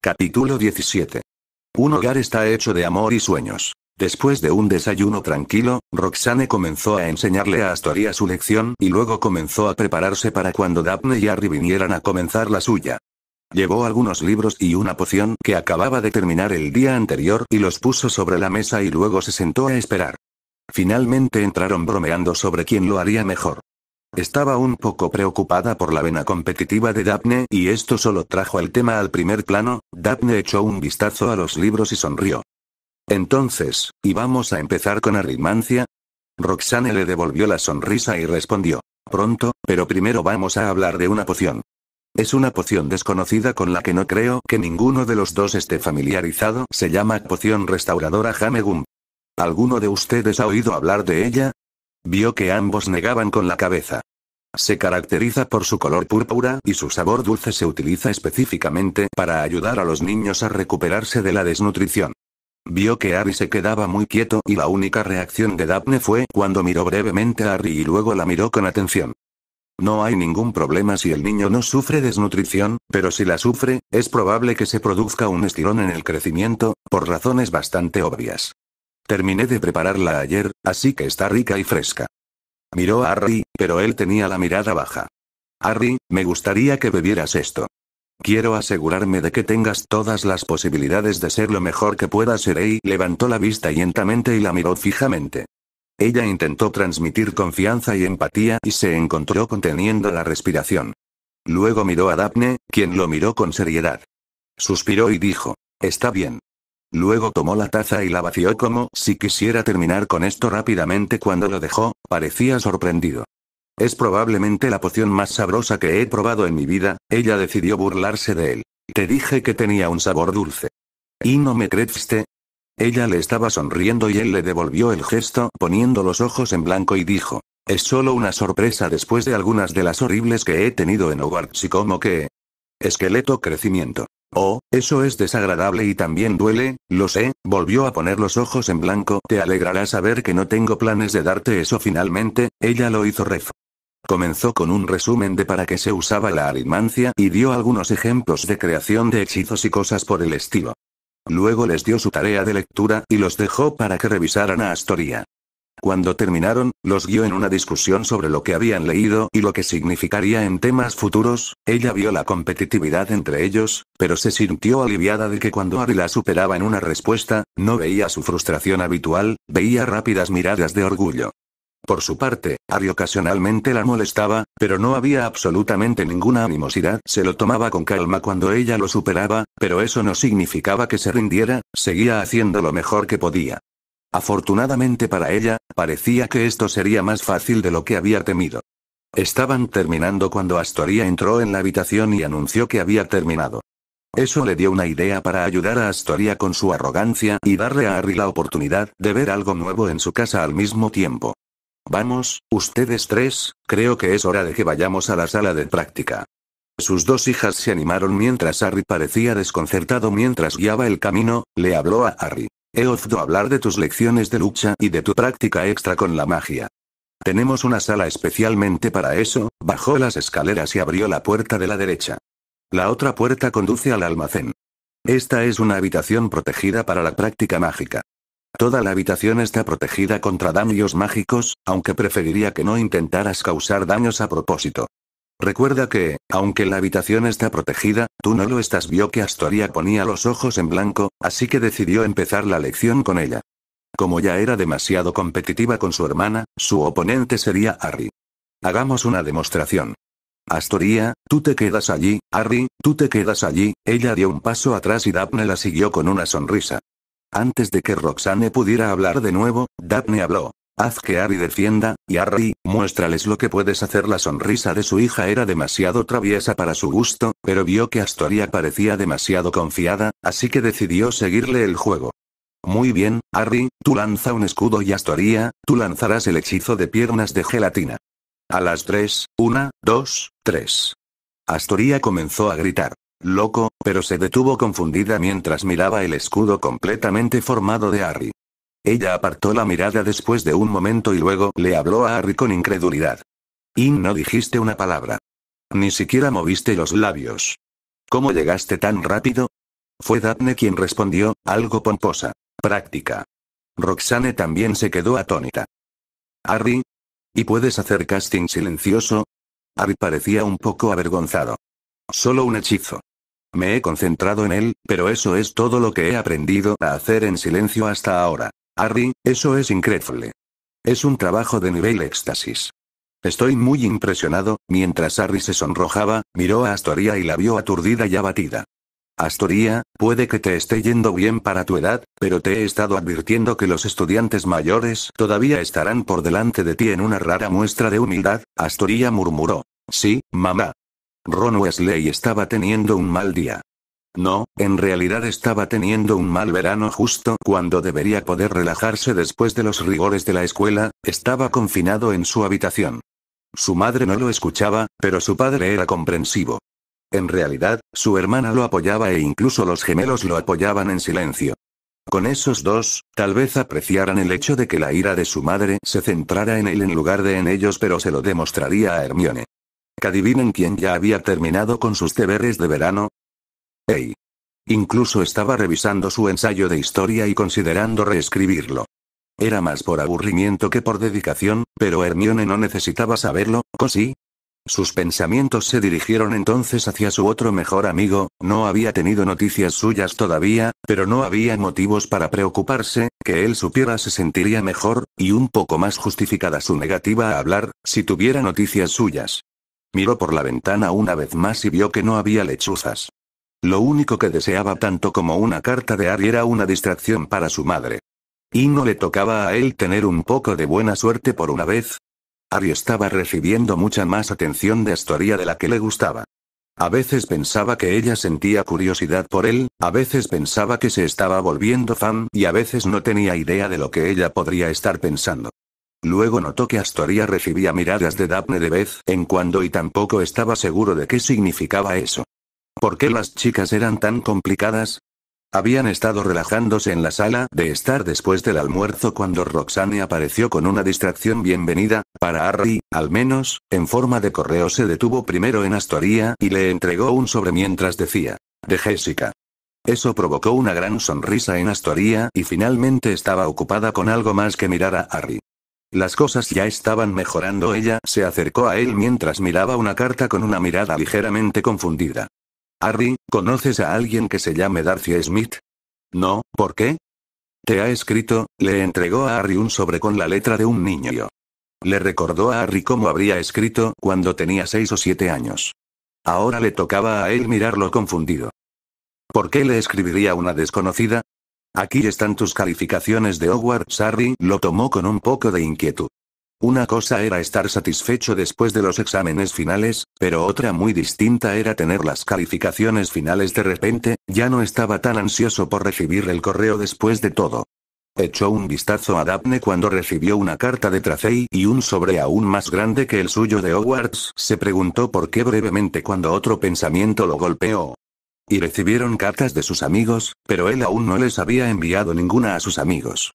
Capítulo 17. Un hogar está hecho de amor y sueños. Después de un desayuno tranquilo, Roxane comenzó a enseñarle a Astoria su lección y luego comenzó a prepararse para cuando Daphne y Harry vinieran a comenzar la suya. Llevó algunos libros y una poción que acababa de terminar el día anterior y los puso sobre la mesa y luego se sentó a esperar. Finalmente entraron bromeando sobre quién lo haría mejor. Estaba un poco preocupada por la vena competitiva de Daphne y esto solo trajo el tema al primer plano. Daphne echó un vistazo a los libros y sonrió. Entonces, ¿y vamos a empezar con arritmancia? Roxane le devolvió la sonrisa y respondió. Pronto, pero primero vamos a hablar de una poción. Es una poción desconocida con la que no creo que ninguno de los dos esté familiarizado. Se llama poción restauradora Hamegum. ¿Alguno de ustedes ha oído hablar de ella? Vio que ambos negaban con la cabeza. Se caracteriza por su color púrpura y su sabor dulce. Se utiliza específicamente para ayudar a los niños a recuperarse de la desnutrición. Vio que Harry se quedaba muy quieto y la única reacción de Daphne fue cuando miró brevemente a Harry y luego la miró con atención. No hay ningún problema si el niño no sufre desnutrición, pero si la sufre, es probable que se produzca un estirón en el crecimiento, por razones bastante obvias. Terminé de prepararla ayer, así que está rica y fresca. Miró a Harry, pero él tenía la mirada baja. Harry, me gustaría que bebieras esto. Quiero asegurarme de que tengas todas las posibilidades de ser lo mejor que puedas ser. Levantó la vista lentamente y la miró fijamente. Ella intentó transmitir confianza y empatía y se encontró conteniendo la respiración. Luego miró a Daphne, quien lo miró con seriedad. Suspiró y dijo, está bien. Luego tomó la taza y la vació como si quisiera terminar con esto rápidamente. Cuando lo dejó, parecía sorprendido. Es probablemente la poción más sabrosa que he probado en mi vida. Ella decidió burlarse de él. Te dije que tenía un sabor dulce. ¿Y no me creíste? Ella le estaba sonriendo y él le devolvió el gesto, poniendo los ojos en blanco y dijo, es solo una sorpresa después de algunas de las horribles que he tenido en Hogwarts. Y como que... esqueleto crecimiento. Oh, eso es desagradable y también duele, lo sé. Volvió a poner los ojos en blanco. Te alegrará saber que no tengo planes de darte eso. Finalmente, ella lo hizo ref. Comenzó con un resumen de para qué se usaba la aritmancia y dio algunos ejemplos de creación de hechizos y cosas por el estilo. Luego les dio su tarea de lectura y los dejó para que revisaran a Astoria. Cuando terminaron, los guió en una discusión sobre lo que habían leído y lo que significaría en temas futuros. Ella vio la competitividad entre ellos, pero se sintió aliviada de que cuando Harry la superaba en una respuesta, no veía su frustración habitual, veía rápidas miradas de orgullo. Por su parte, Harry ocasionalmente la molestaba, pero no había absolutamente ninguna animosidad. Se lo tomaba con calma cuando ella lo superaba, pero eso no significaba que se rindiera, seguía haciendo lo mejor que podía. Afortunadamente para ella, parecía que esto sería más fácil de lo que había temido. Estaban terminando cuando Astoria entró en la habitación y anunció que había terminado. Eso le dio una idea para ayudar a Astoria con su arrogancia y darle a Harry la oportunidad de ver algo nuevo en su casa al mismo tiempo. Vamos, ustedes tres, creo que es hora de que vayamos a la sala de práctica. Sus dos hijas se animaron mientras Harry parecía desconcertado mientras guiaba el camino. Le habló a Harry. He oído hablar de tus lecciones de lucha y de tu práctica extra con la magia. Tenemos una sala especialmente para eso. Bajó las escaleras y abrió la puerta de la derecha. La otra puerta conduce al almacén. Esta es una habitación protegida para la práctica mágica. Toda la habitación está protegida contra daños mágicos, aunque preferiría que no intentaras causar daños a propósito. Recuerda que, aunque la habitación está protegida, tú no lo estás. Vio que Astoria ponía los ojos en blanco, así que decidió empezar la lección con ella. Como ya era demasiado competitiva con su hermana, su oponente sería Harry. Hagamos una demostración. Astoria, tú te quedas allí. Harry, tú te quedas allí. Ella dio un paso atrás y Daphne la siguió con una sonrisa. Antes de que Roxane pudiera hablar de nuevo, Daphne habló. Haz que Harry defienda, y Harry, muéstrales lo que puedes hacer. La sonrisa de su hija era demasiado traviesa para su gusto, pero vio que Astoria parecía demasiado confiada, así que decidió seguirle el juego. Muy bien, Harry, tú lanza un escudo y Astoria, tú lanzarás el hechizo de piernas de gelatina. A las 3, 1, 2, 3. Astoria comenzó a gritar. Loco, pero se detuvo confundida mientras miraba el escudo completamente formado de Harry. Ella apartó la mirada después de un momento y luego le habló a Harry con incredulidad. Y no dijiste una palabra. Ni siquiera moviste los labios. ¿Cómo llegaste tan rápido? Fue Daphne quien respondió, algo pomposa. Práctica. Roxane también se quedó atónita. ¿Harry? ¿Y puedes hacer casting silencioso? Harry parecía un poco avergonzado. Solo un hechizo. Me he concentrado en él, pero eso es todo lo que he aprendido a hacer en silencio hasta ahora. Harry, eso es increíble. Es un trabajo de nivel éxtasis. Estoy muy impresionado. Mientras Harry se sonrojaba, miró a Astoria y la vio aturdida y abatida. Astoria, puede que te esté yendo bien para tu edad, pero te he estado advirtiendo que los estudiantes mayores todavía estarán por delante de ti en una rara muestra de humildad. Astoria murmuró. Sí, mamá. Ron Weasley estaba teniendo un mal día. No, en realidad estaba teniendo un mal verano justo cuando debería poder relajarse después de los rigores de la escuela. Estaba confinado en su habitación. Su madre no lo escuchaba, pero su padre era comprensivo. En realidad, su hermana lo apoyaba e incluso los gemelos lo apoyaban en silencio. Con esos dos, tal vez apreciaran el hecho de que la ira de su madre se centrara en él en lugar de en ellos, pero se lo demostraría a Hermione. ¿Que adivinen quién ya había terminado con sus deberes de verano? ¡Ey! Incluso estaba revisando su ensayo de historia y considerando reescribirlo. Era más por aburrimiento que por dedicación, pero Hermione no necesitaba saberlo, ¿o sí? Sus pensamientos se dirigieron entonces hacia su otro mejor amigo. No había tenido noticias suyas todavía, pero no había motivos para preocuparse. Que él supiera se sentiría mejor, y un poco más justificada su negativa a hablar, si tuviera noticias suyas. Miró por la ventana una vez más y vio que no había lechuzas. Lo único que deseaba tanto como una carta de Harry era una distracción para su madre. ¿Y no le tocaba a él tener un poco de buena suerte por una vez? Harry estaba recibiendo mucha más atención de Astoria de la que le gustaba. A veces pensaba que ella sentía curiosidad por él, a veces pensaba que se estaba volviendo fan y a veces no tenía idea de lo que ella podría estar pensando. Luego notó que Astoria recibía miradas de Daphne de vez en cuando y tampoco estaba seguro de qué significaba eso. ¿Por qué las chicas eran tan complicadas? Habían estado relajándose en la sala de estar después del almuerzo cuando Roxane apareció con una distracción bienvenida, para Harry, al menos, en forma de correo. Se detuvo primero en Astoria y le entregó un sobre mientras decía, de Jessica. Eso provocó una gran sonrisa en Astoria y finalmente estaba ocupada con algo más que mirar a Harry. Las cosas ya estaban mejorando. Ella se acercó a él mientras miraba una carta con una mirada ligeramente confundida. Harry, ¿conoces a alguien que se llame Darcy Smith? No, ¿por qué? Te ha escrito. Le entregó a Harry un sobre con la letra de un niño. Le recordó a Harry cómo habría escrito cuando tenía 6 o 7 años. Ahora le tocaba a él mirarlo confundido. ¿Por qué le escribiría una desconocida? Aquí están tus calificaciones de Hogwarts. Harry lo tomó con un poco de inquietud. Una cosa era estar satisfecho después de los exámenes finales, pero otra muy distinta era tener las calificaciones finales de repente. Ya no estaba tan ansioso por recibir el correo después de todo. Echó un vistazo a Daphne cuando recibió una carta de Tracey y un sobre aún más grande que el suyo de Hogwarts. Se preguntó por qué brevemente cuando otro pensamiento lo golpeó. Y recibieron cartas de sus amigos, pero él aún no les había enviado ninguna a sus amigos.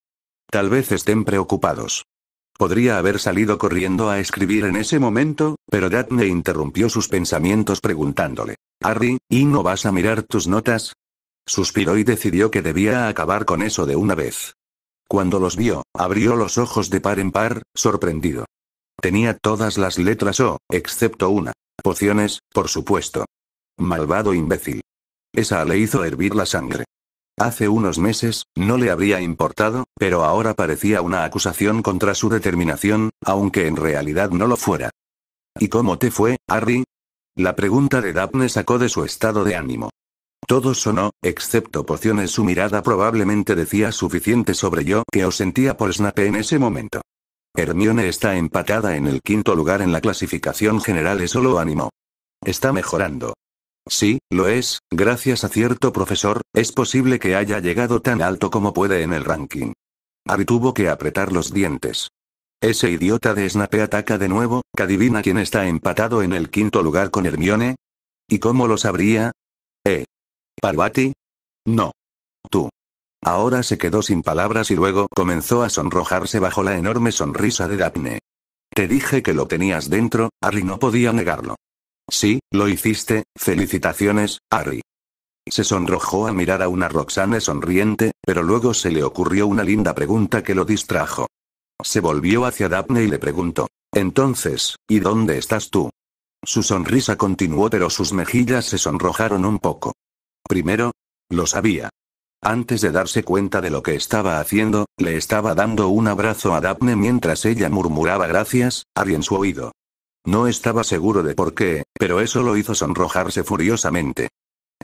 Tal vez estén preocupados. Podría haber salido corriendo a escribir en ese momento, pero Daphne interrumpió sus pensamientos preguntándole, Harry, ¿y no vas a mirar tus notas? Suspiró y decidió que debía acabar con eso de una vez. Cuando los vio, abrió los ojos de par en par, sorprendido. Tenía todas las letras O, excepto una. Pociones, por supuesto. Malvado imbécil. Esa le hizo hervir la sangre. Hace unos meses, no le habría importado, pero ahora parecía una acusación contra su determinación, aunque en realidad no lo fuera. ¿Y cómo te fue, Harry? La pregunta de Daphne sacó de su estado de ánimo. Todo sonó, excepto pociones. Su mirada probablemente decía suficiente sobre yo que os sentía por Snape en ese momento. Hermione está empatada en el 5º lugar en la clasificación general. Eso lo animó. Está mejorando. Sí, lo es, gracias a cierto profesor, es posible que haya llegado tan alto como puede en el ranking. Harry tuvo que apretar los dientes. Ese idiota de Snape ataca de nuevo. ¿Que adivina quién está empatado en el 5º lugar con Hermione? ¿Y cómo lo sabría? ¿Parvati? No. Tú. Ahora se quedó sin palabras y luego comenzó a sonrojarse bajo la enorme sonrisa de Daphne. Te dije que lo tenías dentro. Harry no podía negarlo. Sí, lo hiciste. Felicitaciones, Harry. Se sonrojó al mirar a una Roxane sonriente, pero luego se le ocurrió una linda pregunta que lo distrajo. Se volvió hacia Daphne y le preguntó: entonces, ¿y dónde estás tú? Su sonrisa continuó, pero sus mejillas se sonrojaron un poco. Primero, lo sabía. Antes de darse cuenta de lo que estaba haciendo, le estaba dando un abrazo a Daphne mientras ella murmuraba gracias, Harry en su oído. No estaba seguro de por qué, pero eso lo hizo sonrojarse furiosamente.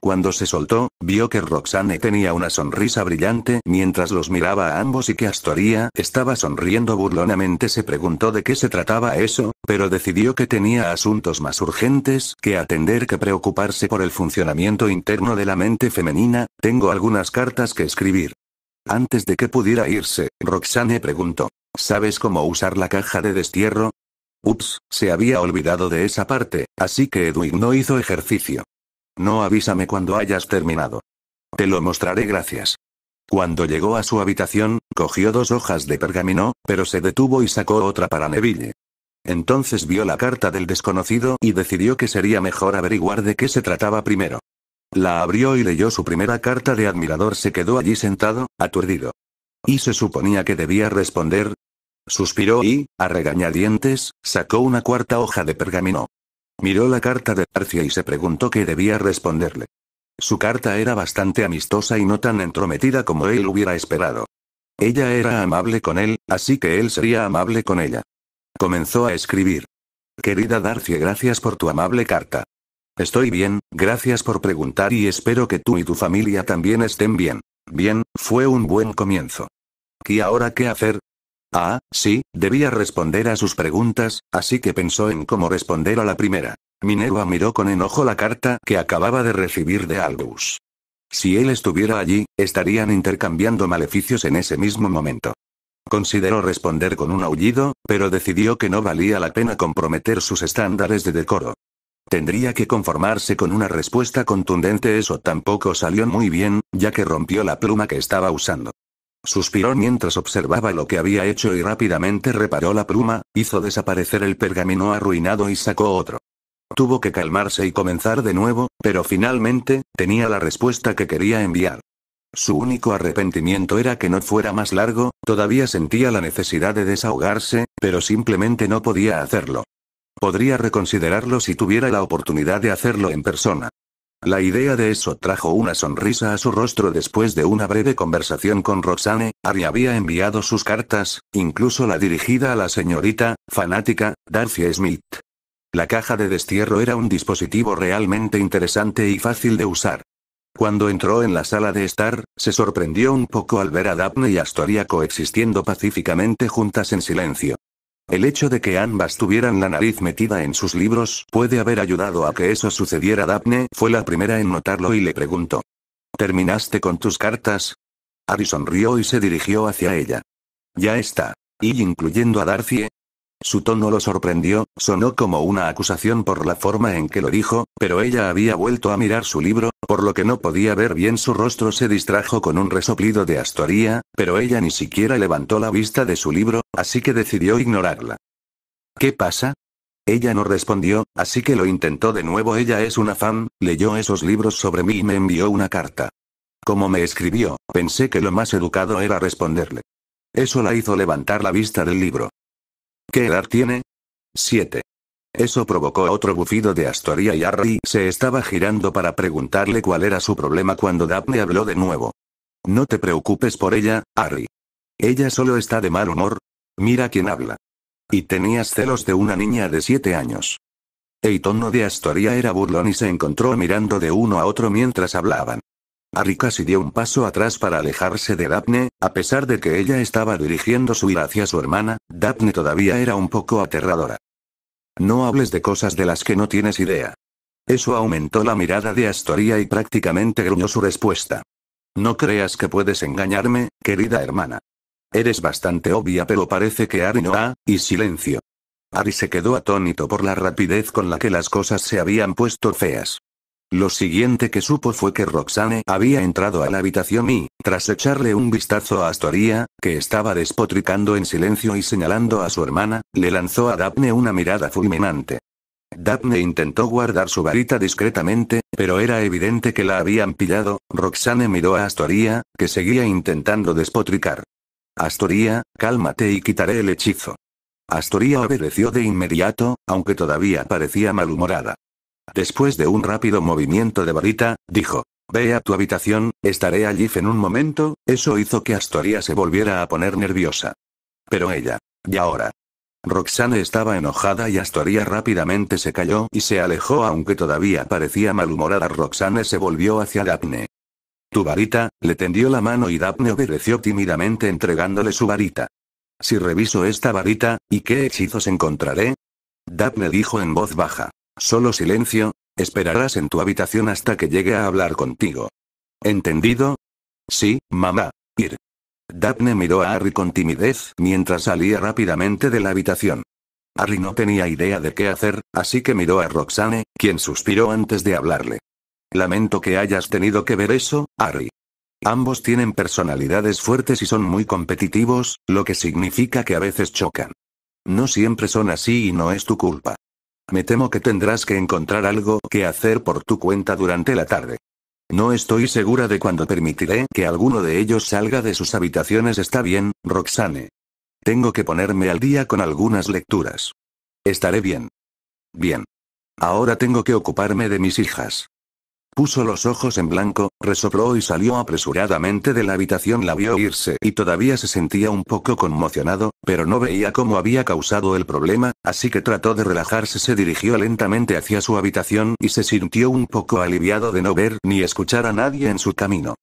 Cuando se soltó, vio que Roxane tenía una sonrisa brillante mientras los miraba a ambos y que Astoria estaba sonriendo burlonamente. Se preguntó de qué se trataba eso, pero decidió que tenía asuntos más urgentes que atender que preocuparse por el funcionamiento interno de la mente femenina. Tengo algunas cartas que escribir. Antes de que pudiera irse, Roxane preguntó: ¿sabes cómo usar la caja de destierro? Ups, se había olvidado de esa parte, así que Edwin no hizo ejercicio. No, avísame cuando hayas terminado. Te lo mostraré, gracias. Cuando llegó a su habitación, cogió 2 hojas de pergamino, pero se detuvo y sacó otra para Neville. Entonces vio la carta del desconocido y decidió que sería mejor averiguar de qué se trataba primero. La abrió y leyó su primera carta de admirador. Se quedó allí sentado, aturdido. ¿Y se suponía que debía responder? Suspiró y, a regañadientes, sacó una 4ª hoja de pergamino. Miró la carta de Darcy y se preguntó qué debía responderle. Su carta era bastante amistosa y no tan entrometida como él hubiera esperado. Ella era amable con él, así que él sería amable con ella. Comenzó a escribir. Querida Darcy, gracias por tu amable carta. Estoy bien, gracias por preguntar y espero que tú y tu familia también estén bien. Bien, fue un buen comienzo. ¿Y ahora qué hacer? Ah, sí, debía responder a sus preguntas, así que pensó en cómo responder a la primera. Minerva miró con enojo la carta que acababa de recibir de Albus. Si él estuviera allí, estarían intercambiando maleficios en ese mismo momento. Consideró responder con un aullido, pero decidió que no valía la pena comprometer sus estándares de decoro. Tendría que conformarse con una respuesta contundente. Eso tampoco salió muy bien, ya que rompió la pluma que estaba usando. Suspiró mientras observaba lo que había hecho y rápidamente reparó la pluma, hizo desaparecer el pergamino arruinado y sacó otro. Tuvo que calmarse y comenzar de nuevo, pero finalmente, tenía la respuesta que quería enviar. Su único arrepentimiento era que no fuera más largo. Todavía sentía la necesidad de desahogarse, pero simplemente no podía hacerlo. Podría reconsiderarlo si tuviera la oportunidad de hacerlo en persona. La idea de eso trajo una sonrisa a su rostro. Después de una breve conversación con Roxane, Harry había enviado sus cartas, incluso la dirigida a la señorita, fanática, Darcy Smith. La caja de destierro era un dispositivo realmente interesante y fácil de usar. Cuando entró en la sala de estar, se sorprendió un poco al ver a Daphne y Astoria coexistiendo pacíficamente juntas en silencio. El hecho de que ambas tuvieran la nariz metida en sus libros puede haber ayudado a que eso sucediera. Daphne fue la primera en notarlo y le preguntó: ¿terminaste con tus cartas? Harry sonrió y se dirigió hacia ella. Ya está. ¿Y incluyendo a Darcy? Su tono lo sorprendió, sonó como una acusación por la forma en que lo dijo, pero ella había vuelto a mirar su libro, por lo que no podía ver bien su rostro. Se distrajo con un resoplido de Astoria, pero ella ni siquiera levantó la vista de su libro, así que decidió ignorarla. ¿Qué pasa? Ella no respondió, así que lo intentó de nuevo. Ella es una fan, leyó esos libros sobre mí y me envió una carta. Como me escribió, pensé que lo más educado era responderle. Eso la hizo levantar la vista del libro. ¿Qué edad tiene? 7. Eso provocó otro bufido de Astoria y Harry se estaba girando para preguntarle cuál era su problema cuando Daphne habló de nuevo. No te preocupes por ella, Harry. Ella solo está de mal humor. Mira quién habla. Y tenías celos de una niña de 7 años. El tono de Astoria era burlón y se encontró mirando de uno a otro mientras hablaban. Harry casi dio un paso atrás para alejarse de Daphne, a pesar de que ella estaba dirigiendo su ira hacia su hermana. Daphne todavía era un poco aterradora. No hables de cosas de las que no tienes idea. Eso aumentó la mirada de Astoria y prácticamente gruñó su respuesta. No creas que puedes engañarme, querida hermana. Eres bastante obvia, pero parece que Harry no ha, y silencio. Harry se quedó atónito por la rapidez con la que las cosas se habían puesto feas. Lo siguiente que supo fue que Roxane había entrado a la habitación y, tras echarle un vistazo a Astoria, que estaba despotricando en silencio y señalando a su hermana, le lanzó a Daphne una mirada fulminante. Daphne intentó guardar su varita discretamente, Pero era evidente que la habían pillado. Roxane miró a Astoria, que seguía intentando despotricar. Astoria, cálmate y quitaré el hechizo. Astoria obedeció de inmediato, aunque todavía parecía malhumorada. Después de un rápido movimiento de varita, dijo: ve a tu habitación, estaré allí en un momento. Eso hizo que Astoria se volviera a poner nerviosa. Pero ella. ¿Y ahora? Roxane estaba enojada y Astoria rápidamente se calló y se alejó aunque todavía parecía malhumorada. Roxane se volvió hacia Daphne. Tu varita, le tendió la mano y Daphne obedeció tímidamente entregándole su varita. Si reviso esta varita, ¿y qué hechizos encontraré? Daphne dijo en voz baja. Solo silencio, esperarás en tu habitación hasta que llegue a hablar contigo. ¿Entendido? Sí, mamá. Ir. Daphne miró a Harry con timidez mientras salía rápidamente de la habitación. Harry no tenía idea de qué hacer, así que miró a Roxane, quien suspiró antes de hablarle. Lamento que hayas tenido que ver eso, Harry. Ambos tienen personalidades fuertes y son muy competitivos, lo que significa que a veces chocan. No siempre son así y no es tu culpa. Me temo que tendrás que encontrar algo que hacer por tu cuenta durante la tarde. No estoy segura de cuándo permitiré que alguno de ellos salga de sus habitaciones. Está bien, Roxane. Tengo que ponerme al día con algunas lecturas. Estaré bien. Bien. Ahora tengo que ocuparme de mis hijas. Puso los ojos en blanco, resopló y salió apresuradamente de la habitación. La vio irse y todavía se sentía un poco conmocionado, pero no veía cómo había causado el problema, así que trató de relajarse. Se dirigió lentamente hacia su habitación y se sintió un poco aliviado de no ver ni escuchar a nadie en su camino.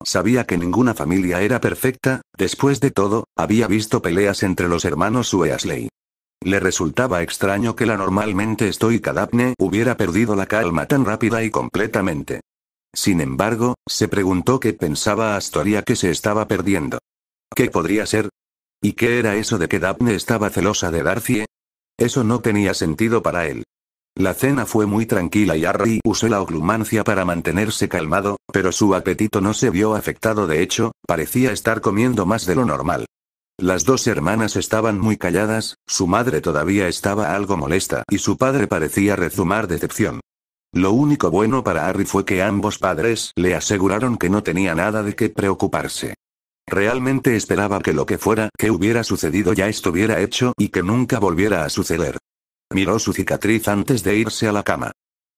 Sabía que ninguna familia era perfecta, después de todo, había visto peleas entre los hermanos Weasley. Le resultaba extraño que la normalmente estoica Daphne hubiera perdido la calma tan rápida y completamente. Sin embargo, se preguntó qué pensaba Astoria que se estaba perdiendo. ¿Qué podría ser? ¿Y qué era eso de que Daphne estaba celosa de Darcy? Eso no tenía sentido para él. La cena fue muy tranquila y Harry usó la oclumancia para mantenerse calmado, pero su apetito no se vio afectado. De hecho, parecía estar comiendo más de lo normal. Las dos hermanas estaban muy calladas, su madre todavía estaba algo molesta y su padre parecía rezumar decepción. Lo único bueno para Harry fue que ambos padres le aseguraron que no tenía nada de qué preocuparse. Realmente esperaba que lo que fuera que hubiera sucedido ya estuviera hecho y que nunca volviera a suceder. Miró su cicatriz antes de irse a la cama.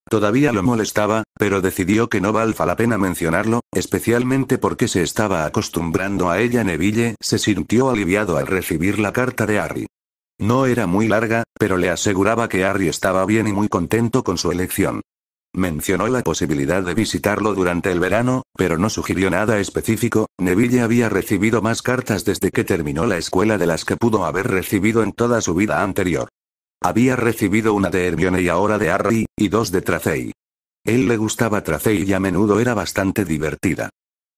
Todavía lo molestaba, pero decidió que no valía la pena mencionarlo, especialmente porque se estaba acostumbrando a ella. Neville se sintió aliviado al recibir la carta de Harry. No era muy larga, pero le aseguraba que Harry estaba bien y muy contento con su elección. Mencionó la posibilidad de visitarlo durante el verano, pero no sugirió nada específico. Neville había recibido más cartas desde que terminó la escuela de las que pudo haber recibido en toda su vida anterior. Había recibido una de Hermione y ahora de Harry, y dos de Tracey. Él le gustaba Tracey y a menudo era bastante divertida.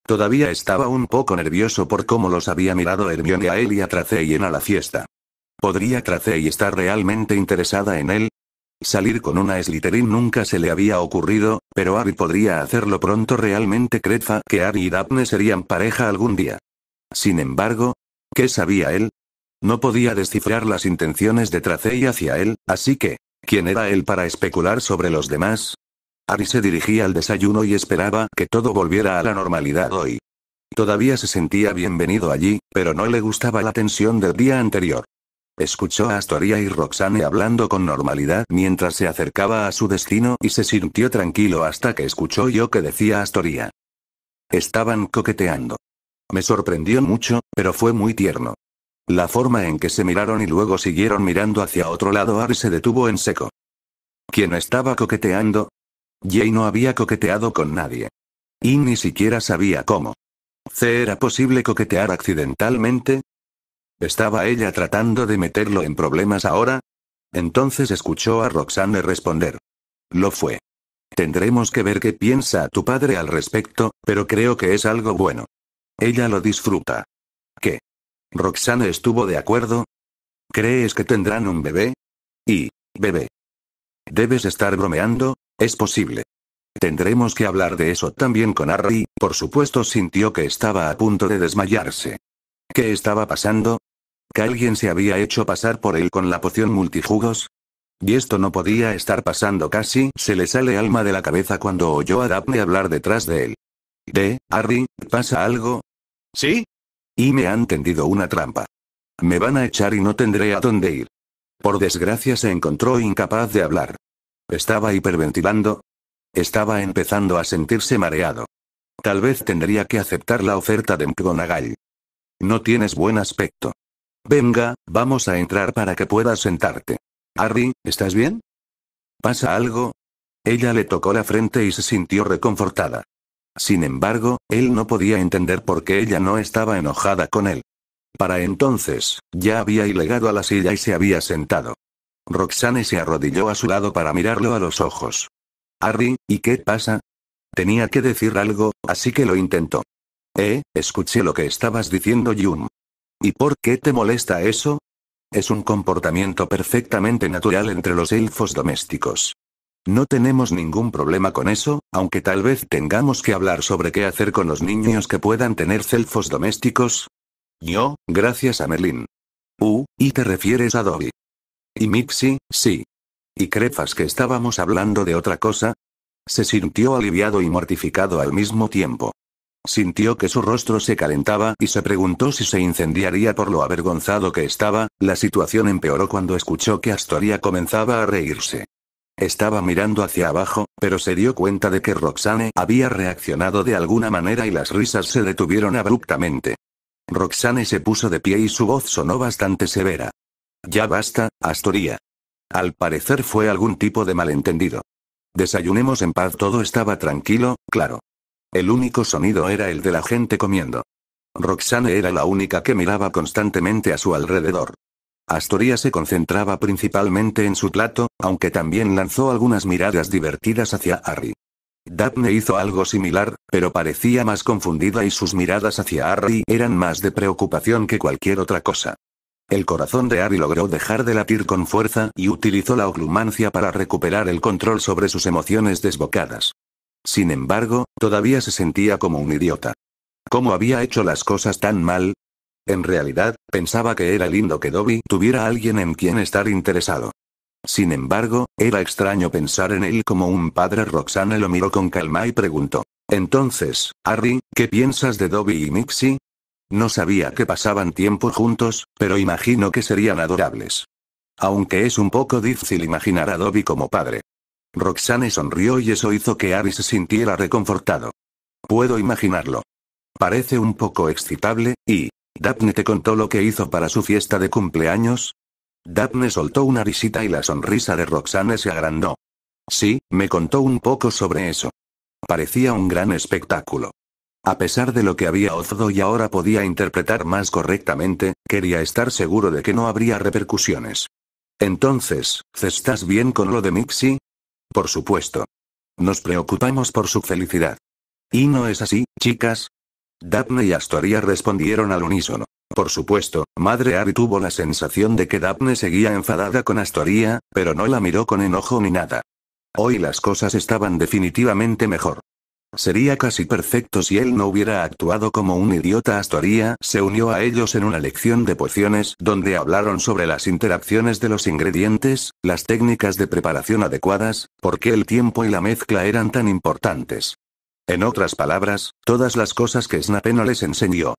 Todavía estaba un poco nervioso por cómo los había mirado Hermione a él y a Tracey en la fiesta. ¿Podría Tracey estar realmente interesada en él? Salir con una Slytherin nunca se le había ocurrido, pero Harry podría hacerlo pronto. Realmente creía que Harry y Daphne serían pareja algún día. Sin embargo, ¿qué sabía él? No podía descifrar las intenciones de Tracey hacia él, así que, ¿quién era él para especular sobre los demás? Harry se dirigía al desayuno y esperaba que todo volviera a la normalidad hoy. Todavía se sentía bienvenido allí, pero no le gustaba la tensión del día anterior. Escuchó a Astoria y Roxane hablando con normalidad mientras se acercaba a su destino y se sintió tranquilo hasta que escuchó yo que decía Astoria. Estaban coqueteando. Me sorprendió mucho, pero fue muy tierno. La forma en que se miraron y luego siguieron mirando hacia otro lado. Harry se detuvo en seco. ¿Quién estaba coqueteando? Jay no había coqueteado con nadie. Y ni siquiera sabía cómo. ¿Era posible coquetear accidentalmente? ¿Estaba ella tratando de meterlo en problemas ahora? Entonces escuchó a Roxane responder. Lo fue. Tendremos que ver qué piensa tu padre al respecto, pero creo que es algo bueno. Ella lo disfruta. ¿Qué? Roxane estuvo de acuerdo. ¿Crees que tendrán un bebé? Y, bebé. Debes estar bromeando, es posible. Tendremos que hablar de eso también con Harry. Por supuesto sintió que estaba a punto de desmayarse. ¿Qué estaba pasando? ¿Que alguien se había hecho pasar por él con la poción multijugos? Y esto no podía estar pasando, casi se le sale alma de la cabeza cuando oyó a Daphne hablar detrás de él. Harry, ¿pasa algo? ¿Sí? Y me han tendido una trampa. Me van a echar y no tendré a dónde ir. Por desgracia se encontró incapaz de hablar. ¿Estaba hiperventilando? Estaba empezando a sentirse mareado. Tal vez tendría que aceptar la oferta de McGonagall. No tienes buen aspecto. Venga, vamos a entrar para que puedas sentarte. Harry, ¿estás bien? ¿Pasa algo? Ella le tocó la frente y se sintió reconfortada. Sin embargo, él no podía entender por qué ella no estaba enojada con él. Para entonces, ya había llegado a la silla y se había sentado. Roxane se arrodilló a su lado para mirarlo a los ojos. Harry, ¿y qué pasa? Tenía que decir algo, así que lo intentó. Escuché lo que estabas diciendo, Jun. ¿Y por qué te molesta eso? Es un comportamiento perfectamente natural entre los elfos domésticos. No tenemos ningún problema con eso, aunque tal vez tengamos que hablar sobre qué hacer con los niños que puedan tener elfos domésticos. Yo, gracias a Merlin. ¿Y te refieres a Dobby? Y Mixie, sí. ¿Y crepas que estábamos hablando de otra cosa? Se sintió aliviado y mortificado al mismo tiempo. Sintió que su rostro se calentaba y se preguntó si se incendiaría por lo avergonzado que estaba. La situación empeoró cuando escuchó que Astoria comenzaba a reírse. Estaba mirando hacia abajo, pero se dio cuenta de que Roxane había reaccionado de alguna manera y las risas se detuvieron abruptamente. Roxane se puso de pie y su voz sonó bastante severa. Ya basta, Astoria. Al parecer fue algún tipo de malentendido. Desayunemos en paz. Todo estaba tranquilo, claro. El único sonido era el de la gente comiendo. Roxane era la única que miraba constantemente a su alrededor. Astoria se concentraba principalmente en su plato, aunque también lanzó algunas miradas divertidas hacia Harry. Daphne hizo algo similar, pero parecía más confundida y sus miradas hacia Harry eran más de preocupación que cualquier otra cosa. El corazón de Harry logró dejar de latir con fuerza y utilizó la oclumancia para recuperar el control sobre sus emociones desbocadas. Sin embargo, todavía se sentía como un idiota. ¿Cómo había hecho las cosas tan mal? En realidad, pensaba que era lindo que Dobby tuviera a alguien en quien estar interesado. Sin embargo, era extraño pensar en él como un padre. Roxane lo miró con calma y preguntó. Entonces, Harry, ¿qué piensas de Dobby y Mixie? No sabía que pasaban tiempo juntos, pero imagino que serían adorables. Aunque es un poco difícil imaginar a Dobby como padre. Roxane sonrió y eso hizo que Harry se sintiera reconfortado. Puedo imaginarlo. Parece un poco excitable, y... ¿Daphne te contó lo que hizo para su fiesta de cumpleaños? Daphne soltó una risita y la sonrisa de Roxane se agrandó. Sí, me contó un poco sobre eso. Parecía un gran espectáculo. A pesar de lo que había oído y ahora podía interpretar más correctamente, quería estar seguro de que no habría repercusiones. Entonces, ¿estás bien con lo de Mixie? Por supuesto. Nos preocupamos por su felicidad. ¿Y no es así, chicas? Daphne y Astoria respondieron al unísono. Por supuesto, madre. Harry tuvo la sensación de que Daphne seguía enfadada con Astoria, pero no la miró con enojo ni nada. Hoy las cosas estaban definitivamente mejor. Sería casi perfecto si él no hubiera actuado como un idiota. Astoria se unió a ellos en una lección de pociones donde hablaron sobre las interacciones de los ingredientes, las técnicas de preparación adecuadas, por qué el tiempo y la mezcla eran tan importantes. En otras palabras, todas las cosas que Snapeno les enseñó.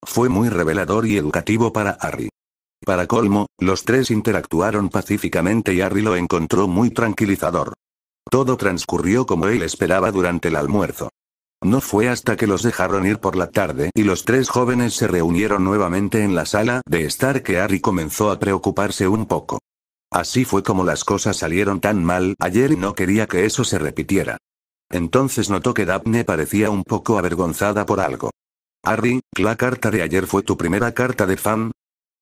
Fue muy revelador y educativo para Harry. Para colmo, los tres interactuaron pacíficamente y Harry lo encontró muy tranquilizador. Todo transcurrió como él esperaba durante el almuerzo. No fue hasta que los dejaron ir por la tarde y los tres jóvenes se reunieron nuevamente en la sala de estar que Harry comenzó a preocuparse un poco. Así fue como las cosas salieron tan mal ayer y no quería que eso se repitiera. Entonces notó que Daphne parecía un poco avergonzada por algo. Harry, ¿la carta de ayer fue tu primera carta de fan?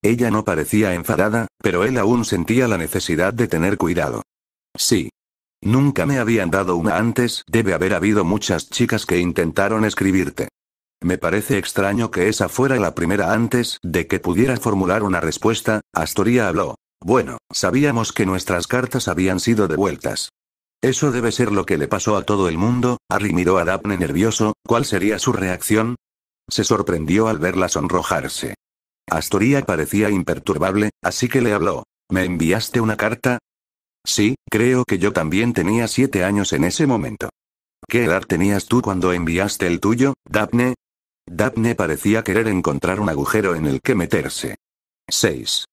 Ella no parecía enfadada, pero él aún sentía la necesidad de tener cuidado. Sí. Nunca me habían dado una antes. Debe haber habido muchas chicas que intentaron escribirte. Me parece extraño que esa fuera la primera. Antes de que pudiera formular una respuesta, Astoria habló. Bueno, sabíamos que nuestras cartas habían sido devueltas. Eso debe ser lo que le pasó a todo el mundo. Harry miró a Daphne nervioso. ¿Cuál sería su reacción? Se sorprendió al verla sonrojarse. Astoria parecía imperturbable, así que le habló. ¿Me enviaste una carta? Sí, creo que yo también tenía 7 años en ese momento. ¿Qué edad tenías tú cuando enviaste el tuyo, Daphne? Daphne parecía querer encontrar un agujero en el que meterse. 6.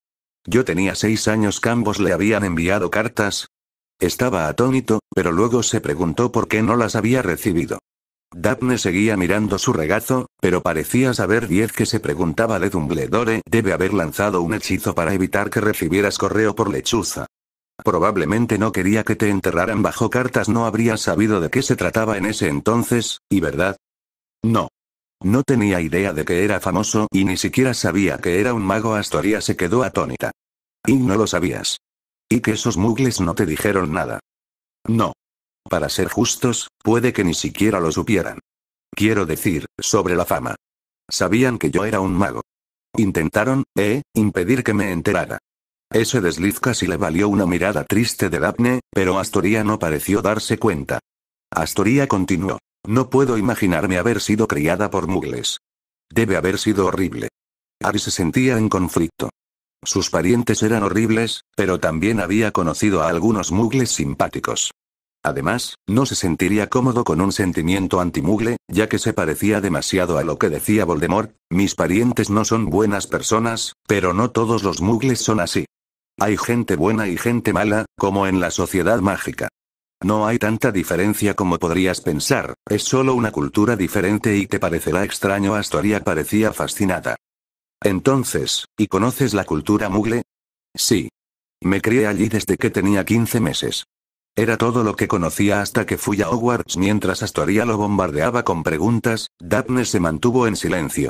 Yo tenía 6 años que ambos le habían enviado cartas. Estaba atónito, pero luego se preguntó por qué no las había recibido. Daphne seguía mirando su regazo, pero parecía saber 10 que se preguntaba de Dumbledore debe haber lanzado un hechizo para evitar que recibieras correo por lechuza. Probablemente no quería que te enterraran bajo cartas, no habría sabido de qué se trataba en ese entonces, ¿y verdad? No. No tenía idea de que era famoso y ni siquiera sabía que era un mago. Astoria se quedó atónita. ¿Y no lo sabías? ¿Y que esos muggles no te dijeron nada? No. Para ser justos, puede que ni siquiera lo supieran. Quiero decir, sobre la fama. Sabían que yo era un mago. Intentaron, impedir que me enterara. Ese desliz casi le valió una mirada triste de Daphne, pero Astoria no pareció darse cuenta. Astoria continuó. No puedo imaginarme haber sido criada por muggles. Debe haber sido horrible. Harry se sentía en conflicto. Sus parientes eran horribles, pero también había conocido a algunos muggles simpáticos. Además, no se sentiría cómodo con un sentimiento anti-muggle, ya que se parecía demasiado a lo que decía Voldemort: mis parientes no son buenas personas, pero no todos los muggles son así. Hay gente buena y gente mala, como en la sociedad mágica. No hay tanta diferencia como podrías pensar, es solo una cultura diferente y te parecerá extraño. Astoria parecía fascinada. Entonces, ¿y conoces la cultura muggle? Sí. Me crié allí desde que tenía 15 meses. Era todo lo que conocía hasta que fui a Hogwarts. Mientras Astoria lo bombardeaba con preguntas, Daphne se mantuvo en silencio.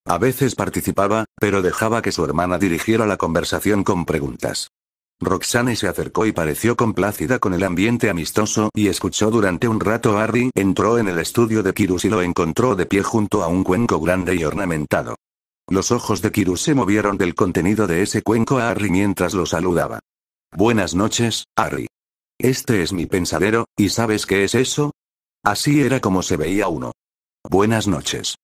A veces participaba, pero dejaba que su hermana dirigiera la conversación con preguntas. Roxane se acercó y pareció complacida con el ambiente amistoso y escuchó durante un rato. Harry entró en el estudio de Quirrell y lo encontró de pie junto a un cuenco grande y ornamentado. Los ojos de Quirrell se movieron del contenido de ese cuenco a Harry mientras lo saludaba. Buenas noches, Harry. Este es mi pensadero, ¿y sabes qué es eso? Así era como se veía uno. Buenas noches.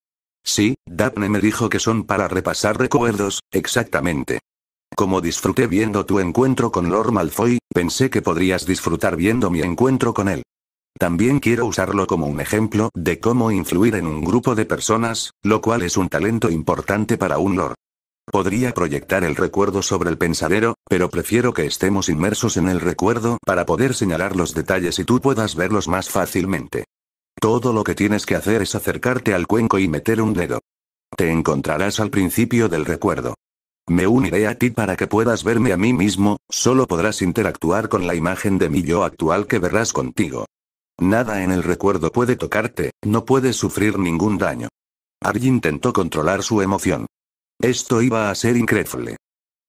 Sí, Daphne me dijo que son para repasar recuerdos, exactamente. Como disfruté viendo tu encuentro con Lord Malfoy, pensé que podrías disfrutar viendo mi encuentro con él. También quiero usarlo como un ejemplo de cómo influir en un grupo de personas, lo cual es un talento importante para un Lord. Podría proyectar el recuerdo sobre el pensadero, pero prefiero que estemos inmersos en el recuerdo para poder señalar los detalles y tú puedas verlos más fácilmente. Todo lo que tienes que hacer es acercarte al cuenco y meter un dedo. Te encontrarás al principio del recuerdo. Me uniré a ti para que puedas verme a mí mismo, solo podrás interactuar con la imagen de mi yo actual que verás contigo. Nada en el recuerdo puede tocarte, no puedes sufrir ningún daño. Harry intentó controlar su emoción. Esto iba a ser increíble.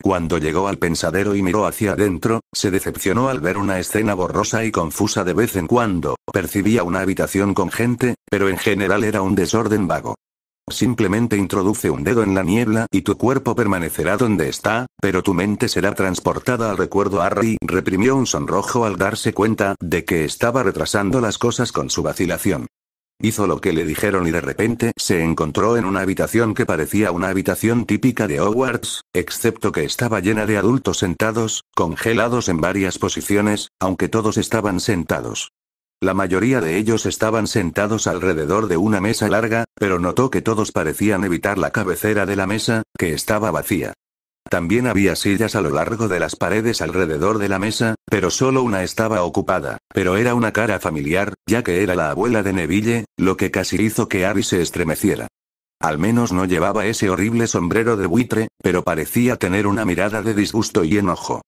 Cuando llegó al pensadero y miró hacia adentro, se decepcionó al ver una escena borrosa y confusa. De vez en cuando, percibía una habitación con gente, pero en general era un desorden vago. Simplemente introduce un dedo en la niebla y tu cuerpo permanecerá donde está, pero tu mente será transportada al recuerdo. Harry reprimió un sonrojo al darse cuenta de que estaba retrasando las cosas con su vacilación. Hizo lo que le dijeron y de repente se encontró en una habitación que parecía una habitación típica de Hogwarts, excepto que estaba llena de adultos sentados, congelados en varias posiciones, aunque todos estaban sentados. La mayoría de ellos estaban sentados alrededor de una mesa larga, pero notó que todos parecían evitar la cabecera de la mesa, que estaba vacía. También había sillas a lo largo de las paredes alrededor de la mesa, pero solo una estaba ocupada, pero era una cara familiar, ya que era la abuela de Neville, lo que casi hizo que Harry se estremeciera. Al menos no llevaba ese horrible sombrero de buitre, pero parecía tener una mirada de disgusto y enojo.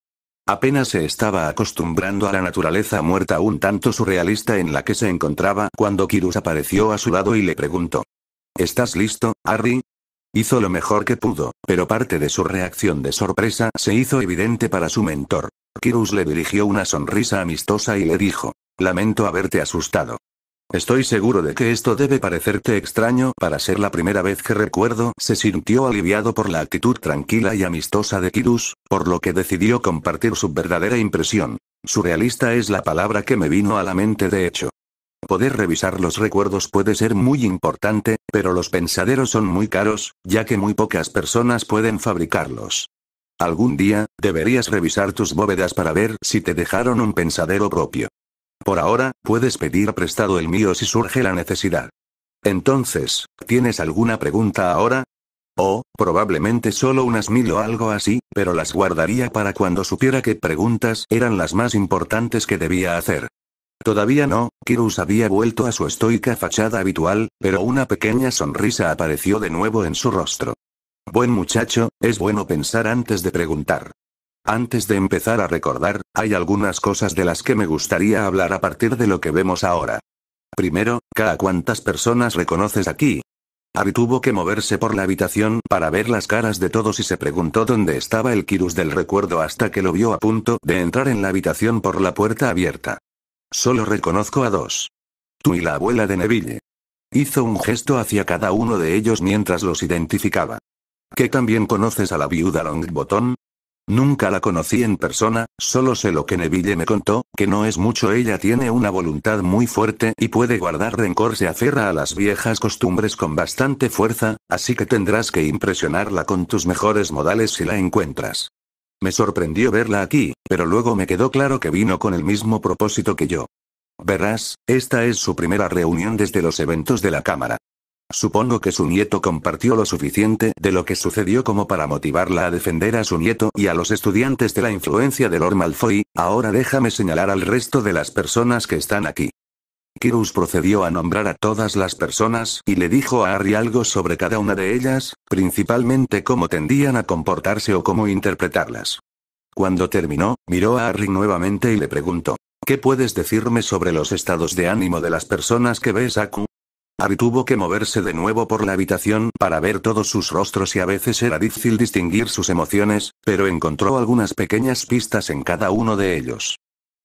Apenas se estaba acostumbrando a la naturaleza muerta un tanto surrealista en la que se encontraba cuando Quirrell apareció a su lado y le preguntó: ¿Estás listo, Harry? Hizo lo mejor que pudo, pero parte de su reacción de sorpresa se hizo evidente para su mentor. Quirrell le dirigió una sonrisa amistosa y le dijo: lamento haberte asustado. Estoy seguro de que esto debe parecerte extraño. Para ser la primera vez que recuerdo, se sintió aliviado por la actitud tranquila y amistosa de Quirrell, por lo que decidió compartir su verdadera impresión. Surrealista es la palabra que me vino a la mente. De hecho, poder revisar los recuerdos puede ser muy importante, pero los pensaderos son muy caros, ya que muy pocas personas pueden fabricarlos. Algún día, deberías revisar tus bóvedas para ver si te dejaron un pensadero propio. Por ahora, puedes pedir prestado el mío si surge la necesidad. Entonces, ¿tienes alguna pregunta ahora? Oh, probablemente solo unas 1000 o algo así, pero las guardaría para cuando supiera qué preguntas eran las más importantes que debía hacer. Todavía no, Kirus había vuelto a su estoica fachada habitual, pero una pequeña sonrisa apareció de nuevo en su rostro. Buen muchacho, es bueno pensar antes de preguntar. Antes de empezar a recordar, hay algunas cosas de las que me gustaría hablar a partir de lo que vemos ahora. Primero, ¿a cuántas personas reconoces aquí? Ari tuvo que moverse por la habitación para ver las caras de todos y se preguntó dónde estaba el Kirus del recuerdo hasta que lo vio a punto de entrar en la habitación por la puerta abierta. Solo reconozco a 2. Tú y la abuela de Neville. Hizo un gesto hacia cada uno de ellos mientras los identificaba. ¿Que también conoces a la viuda Longbottom? Nunca la conocí en persona, solo sé lo que Neville me contó, que no es mucho. Ella tiene una voluntad muy fuerte y puede guardar rencor. Se aferra a las viejas costumbres con bastante fuerza, así que tendrás que impresionarla con tus mejores modales si la encuentras. Me sorprendió verla aquí, pero luego me quedó claro que vino con el mismo propósito que yo. Verás, esta es su primera reunión desde los eventos de la Cámara. Supongo que su nieto compartió lo suficiente de lo que sucedió como para motivarla a defender a su nieto y a los estudiantes de la influencia de Lord Malfoy. Ahora déjame señalar al resto de las personas que están aquí. Kirus procedió a nombrar a todas las personas y le dijo a Harry algo sobre cada una de ellas, principalmente cómo tendían a comportarse o cómo interpretarlas. Cuando terminó, miró a Harry nuevamente y le preguntó, ¿qué puedes decirme sobre los estados de ánimo de las personas que ves, Aku? Harry tuvo que moverse de nuevo por la habitación para ver todos sus rostros y a veces era difícil distinguir sus emociones, pero encontró algunas pequeñas pistas en cada uno de ellos.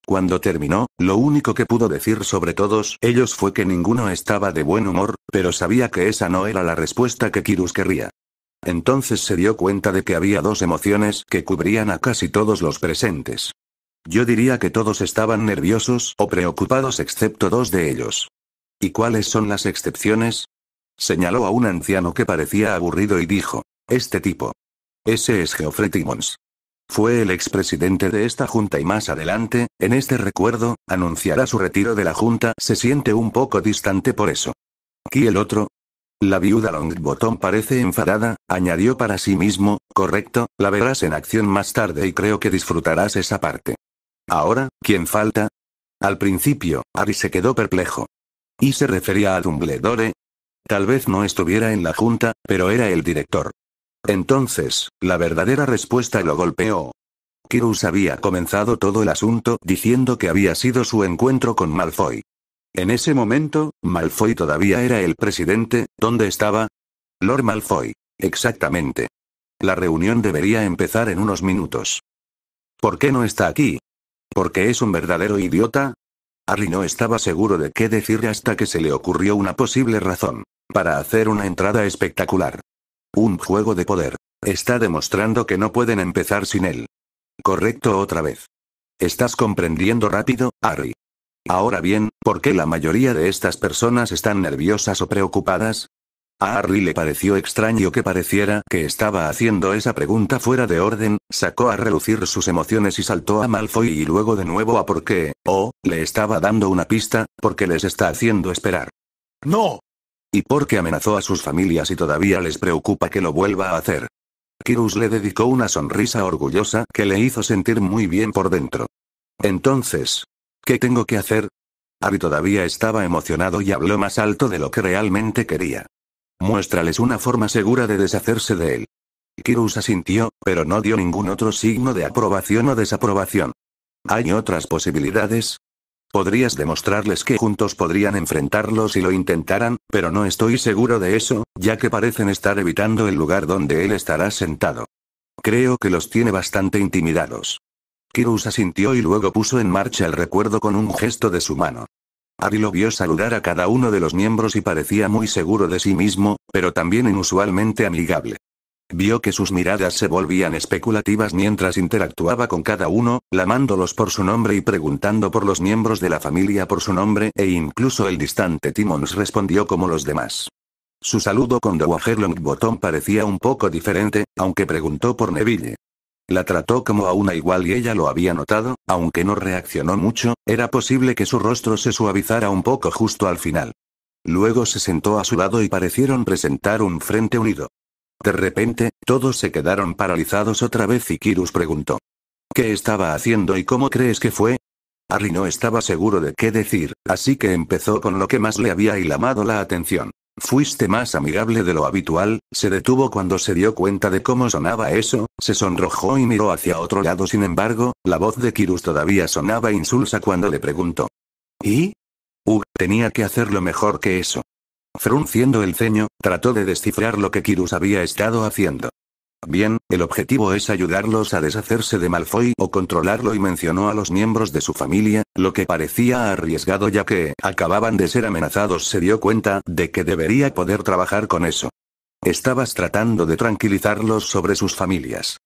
Cuando terminó, lo único que pudo decir sobre todos ellos fue que ninguno estaba de buen humor, pero sabía que esa no era la respuesta que Kirus querría. Entonces se dio cuenta de que había 2 emociones que cubrían a casi todos los presentes. Yo diría que todos estaban nerviosos o preocupados excepto 2 de ellos. ¿Y cuáles son las excepciones? Señaló a un anciano que parecía aburrido y dijo, este tipo. Ese es Geoffrey Timmons. Fue el expresidente de esta junta y más adelante, en este recuerdo, anunciará su retiro de la junta. Se siente un poco distante por eso. ¿Y el otro? La viuda Longbottom parece enfadada, añadió para sí mismo, correcto, la verás en acción más tarde y creo que disfrutarás esa parte. Ahora, ¿quién falta? Al principio, Harry se quedó perplejo. ¿Y se refería a Dumbledore? Tal vez no estuviera en la junta, pero era el director. Entonces, la verdadera respuesta lo golpeó. Kirus había comenzado todo el asunto diciendo que había sido su encuentro con Malfoy. En ese momento, Malfoy todavía era el presidente. ¿Dónde estaba? Lord Malfoy. Exactamente. La reunión debería empezar en unos minutos. ¿Por qué no está aquí? ¿Porque es un verdadero idiota? Harry no estaba seguro de qué decir hasta que se le ocurrió una posible razón. Para hacer una entrada espectacular. Un juego de poder. Está demostrando que no pueden empezar sin él. Correcto otra vez. ¿Estás comprendiendo rápido, Harry? Ahora bien, ¿por qué la mayoría de estas personas están nerviosas o preocupadas? A Harry le pareció extraño que pareciera que estaba haciendo esa pregunta fuera de orden, sacó a relucir sus emociones y saltó a Malfoy y luego de nuevo a por qué, le estaba dando una pista, porque les está haciendo esperar. ¡No! Y porque amenazó a sus familias y todavía les preocupa que lo vuelva a hacer. Kirus le dedicó una sonrisa orgullosa que le hizo sentir muy bien por dentro. Entonces, ¿qué tengo que hacer? Harry todavía estaba emocionado y habló más alto de lo que realmente quería. Muéstrales una forma segura de deshacerse de él. Kirus asintió, pero no dio ningún otro signo de aprobación o desaprobación. ¿Hay otras posibilidades? Podrías demostrarles que juntos podrían enfrentarlo si lo intentaran, pero no estoy seguro de eso, ya que parecen estar evitando el lugar donde él estará sentado. Creo que los tiene bastante intimidados. Kirus asintió y luego puso en marcha el recuerdo con un gesto de su mano. Harry lo vio saludar a cada uno de los miembros y parecía muy seguro de sí mismo, pero también inusualmente amigable. Vio que sus miradas se volvían especulativas mientras interactuaba con cada uno, llamándolos por su nombre y preguntando por los miembros de la familia por su nombre, e incluso el distante Timmons respondió como los demás. Su saludo con Dowager Longbottom parecía un poco diferente, aunque preguntó por Neville. La trató como a una igual y ella lo había notado, aunque no reaccionó mucho, era posible que su rostro se suavizara un poco justo al final. Luego se sentó a su lado y parecieron presentar un frente unido. De repente, todos se quedaron paralizados otra vez y Kirus preguntó: ¿qué estaba haciendo y cómo crees que fue? Harry no estaba seguro de qué decir, así que empezó con lo que más le había llamado la atención. Fuiste más amigable de lo habitual. Se detuvo cuando se dio cuenta de cómo sonaba eso, se sonrojó y miró hacia otro lado. Sin embargo, la voz de Kirus todavía sonaba insulsa cuando le preguntó: ¿y? Tenía que hacerlo mejor que eso. Frunciendo el ceño, trató de descifrar lo que Kirus había estado haciendo. Bien, el objetivo es ayudarlos a deshacerse de Malfoy o controlarlo, y mencionó a los miembros de su familia, lo que parecía arriesgado ya que acababan de ser amenazados. Se dio cuenta de que debería poder trabajar con eso. Estabas tratando de tranquilizarlos sobre sus familias.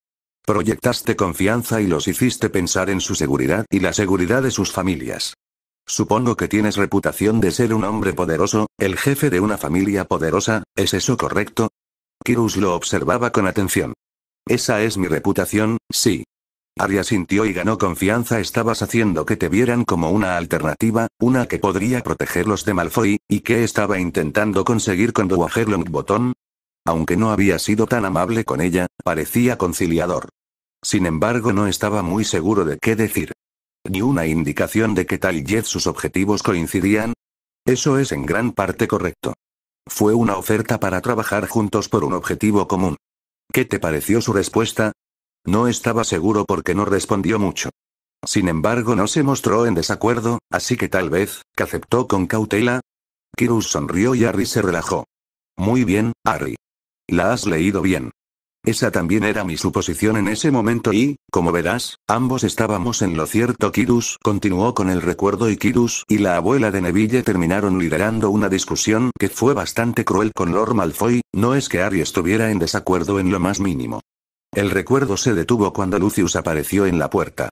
Proyectaste confianza y los hiciste pensar en su seguridad y la seguridad de sus familias. Supongo que tienes reputación de ser un hombre poderoso, el jefe de una familia poderosa, ¿es eso correcto? Kirus lo observaba con atención. Esa es mi reputación, sí. Harry asintió y ganó confianza. Estabas haciendo que te vieran como una alternativa, una que podría protegerlos de Malfoy, ¿y qué estaba intentando conseguir con Dowager Longbottom? Aunque no había sido tan amable con ella, parecía conciliador. Sin embargo, no estaba muy seguro de qué decir. ¿Ni una indicación de que tal vez sus objetivos coincidían? Eso es en gran parte correcto. Fue una oferta para trabajar juntos por un objetivo común. ¿Qué te pareció su respuesta? No estaba seguro porque no respondió mucho. Sin embargo, no se mostró en desacuerdo, así que tal vez, que aceptó con cautela. Kirus sonrió y Harry se relajó. Muy bien, Harry. La has leído bien. Esa también era mi suposición en ese momento y, como verás, ambos estábamos en lo cierto. Kirus continuó con el recuerdo y Kirus y la abuela de Neville terminaron liderando una discusión que fue bastante cruel con Lord Malfoy. No es que Harry estuviera en desacuerdo en lo más mínimo. El recuerdo se detuvo cuando Lucius apareció en la puerta.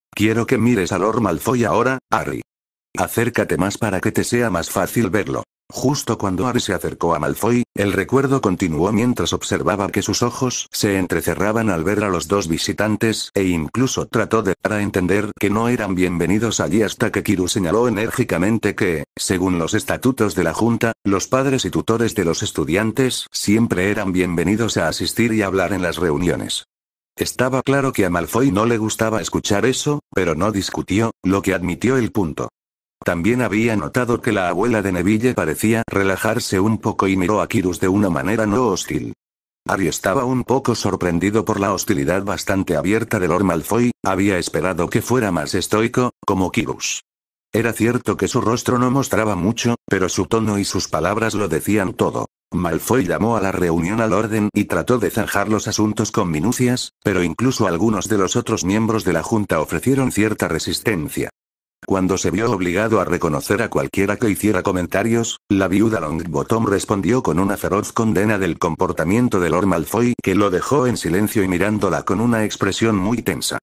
Quiero que mires a Lord Malfoy ahora, Harry. Acércate más para que te sea más fácil verlo. Justo cuando Harry se acercó a Malfoy, el recuerdo continuó mientras observaba que sus ojos se entrecerraban al ver a los dos visitantes, e incluso trató de dar a entender que no eran bienvenidos allí hasta que Kirus señaló enérgicamente que, según los estatutos de la Junta, los padres y tutores de los estudiantes siempre eran bienvenidos a asistir y hablar en las reuniones. Estaba claro que a Malfoy no le gustaba escuchar eso, pero no discutió, lo que admitió el punto. También había notado que la abuela de Neville parecía relajarse un poco y miró a Kirus de una manera no hostil. Harry estaba un poco sorprendido por la hostilidad bastante abierta de Lord Malfoy, había esperado que fuera más estoico, como Kirus. Era cierto que su rostro no mostraba mucho, pero su tono y sus palabras lo decían todo. Malfoy llamó a la reunión al orden y trató de zanjar los asuntos con minucias, pero incluso algunos de los otros miembros de la Junta ofrecieron cierta resistencia. Cuando se vio obligado a reconocer a cualquiera que hiciera comentarios, la viuda Longbottom respondió con una feroz condena del comportamiento de Lord Malfoy que lo dejó en silencio y mirándola con una expresión muy tensa.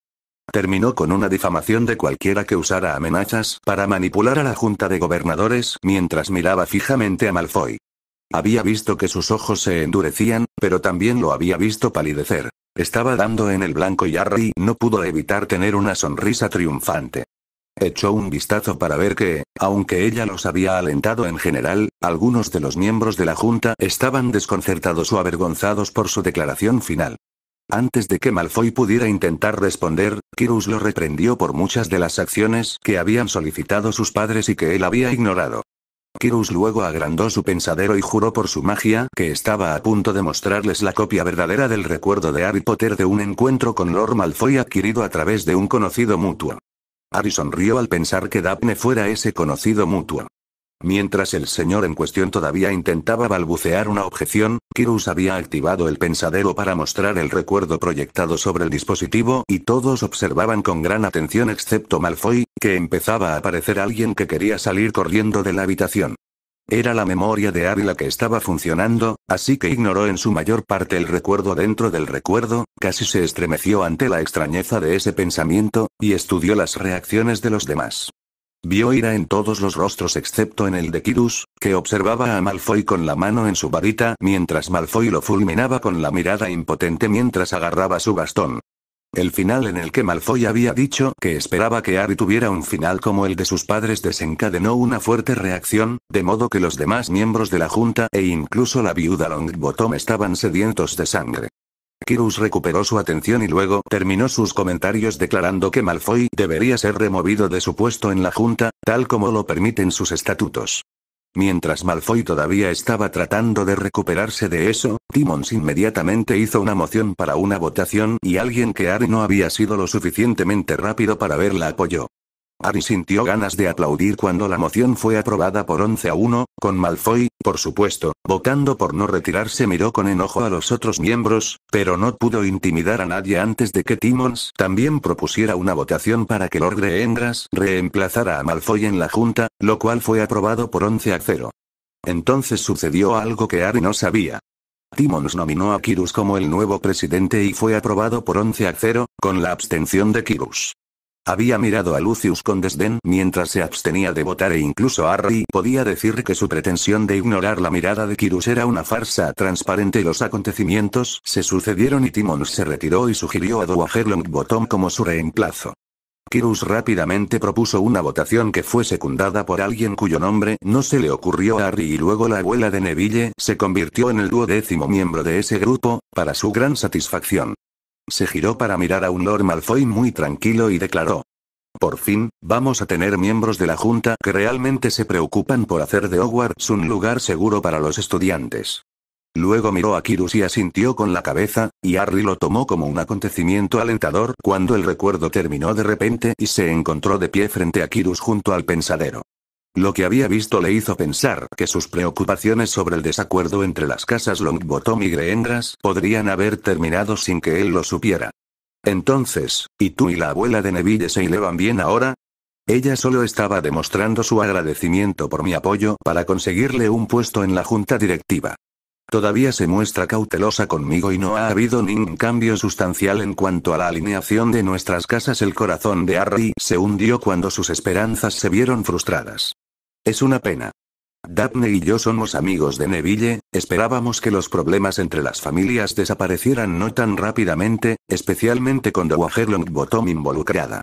Terminó con una difamación de cualquiera que usara amenazas para manipular a la Junta de Gobernadores mientras miraba fijamente a Malfoy. Había visto que sus ojos se endurecían, pero también lo había visto palidecer. Estaba dando en el blanco y Harry no pudo evitar tener una sonrisa triunfante. Echó un vistazo para ver que, aunque ella los había alentado en general, algunos de los miembros de la Junta estaban desconcertados o avergonzados por su declaración final. Antes de que Malfoy pudiera intentar responder, Kirus lo reprendió por muchas de las acciones que habían solicitado sus padres y que él había ignorado. Kirus luego agrandó su pensadero y juró por su magia que estaba a punto de mostrarles la copia verdadera del recuerdo de Harry Potter de un encuentro con Lord Malfoy adquirido a través de un conocido mutuo. Harry sonrió al pensar que Daphne fuera ese conocido mutuo. Mientras el señor en cuestión todavía intentaba balbucear una objeción, Kirus había activado el pensadero para mostrar el recuerdo proyectado sobre el dispositivo y todos observaban con gran atención excepto Malfoy, que empezaba a parecer alguien que quería salir corriendo de la habitación. Era la memoria de Harry la que estaba funcionando, así que ignoró en su mayor parte el recuerdo dentro del recuerdo, casi se estremeció ante la extrañeza de ese pensamiento, y estudió las reacciones de los demás. Vio ira en todos los rostros excepto en el de Kirus, que observaba a Malfoy con la mano en su varita mientras Malfoy lo fulminaba con la mirada impotente mientras agarraba su bastón. El final en el que Malfoy había dicho que esperaba que Harry tuviera un final como el de sus padres desencadenó una fuerte reacción, de modo que los demás miembros de la junta e incluso la viuda Longbottom estaban sedientos de sangre. Quirrell recuperó su atención y luego terminó sus comentarios declarando que Malfoy debería ser removido de su puesto en la junta, tal como lo permiten sus estatutos. Mientras Malfoy todavía estaba tratando de recuperarse de eso, Timmons inmediatamente hizo una moción para una votación y alguien que Harry no había sido lo suficientemente rápido para verla apoyó. Harry sintió ganas de aplaudir cuando la moción fue aprobada por 11-1, con Malfoy, por supuesto, votando por no retirarse. Miró con enojo a los otros miembros, pero no pudo intimidar a nadie antes de que Timmons también propusiera una votación para que Lord Greengrass reemplazara a Malfoy en la junta, lo cual fue aprobado por 11-0. Entonces sucedió algo que Harry no sabía. Timmons nominó a Quirrell como el nuevo presidente y fue aprobado por 11-0, con la abstención de Quirrell. Había mirado a Lucius con desdén mientras se abstenía de votar e incluso Harry podía decir que su pretensión de ignorar la mirada de Quirrell era una farsa transparente. Los acontecimientos se sucedieron y Timmons se retiró y sugirió a Dowager Longbottom como su reemplazo. Quirrell rápidamente propuso una votación que fue secundada por alguien cuyo nombre no se le ocurrió a Harry y luego la abuela de Neville se convirtió en el 12º miembro de ese grupo, para su gran satisfacción. Se giró para mirar a un Lord Malfoy muy tranquilo y declaró: por fin, vamos a tener miembros de la junta que realmente se preocupan por hacer de Hogwarts un lugar seguro para los estudiantes. Luego miró a Quirrell y asintió con la cabeza, y Harry lo tomó como un acontecimiento alentador cuando el recuerdo terminó de repente y se encontró de pie frente a Quirrell junto al pensadero. Lo que había visto le hizo pensar que sus preocupaciones sobre el desacuerdo entre las casas Longbottom y Greengrass podrían haber terminado sin que él lo supiera. Entonces, ¿y tú y la abuela de Neville se llevan bien ahora? Ella solo estaba demostrando su agradecimiento por mi apoyo para conseguirle un puesto en la junta directiva. Todavía se muestra cautelosa conmigo y no ha habido ningún cambio sustancial en cuanto a la alineación de nuestras casas. El corazón de Harry se hundió cuando sus esperanzas se vieron frustradas. Es una pena. Daphne y yo somos amigos de Neville, esperábamos que los problemas entre las familias desaparecieran no tan rápidamente, especialmente con Dowager Longbottom involucrada.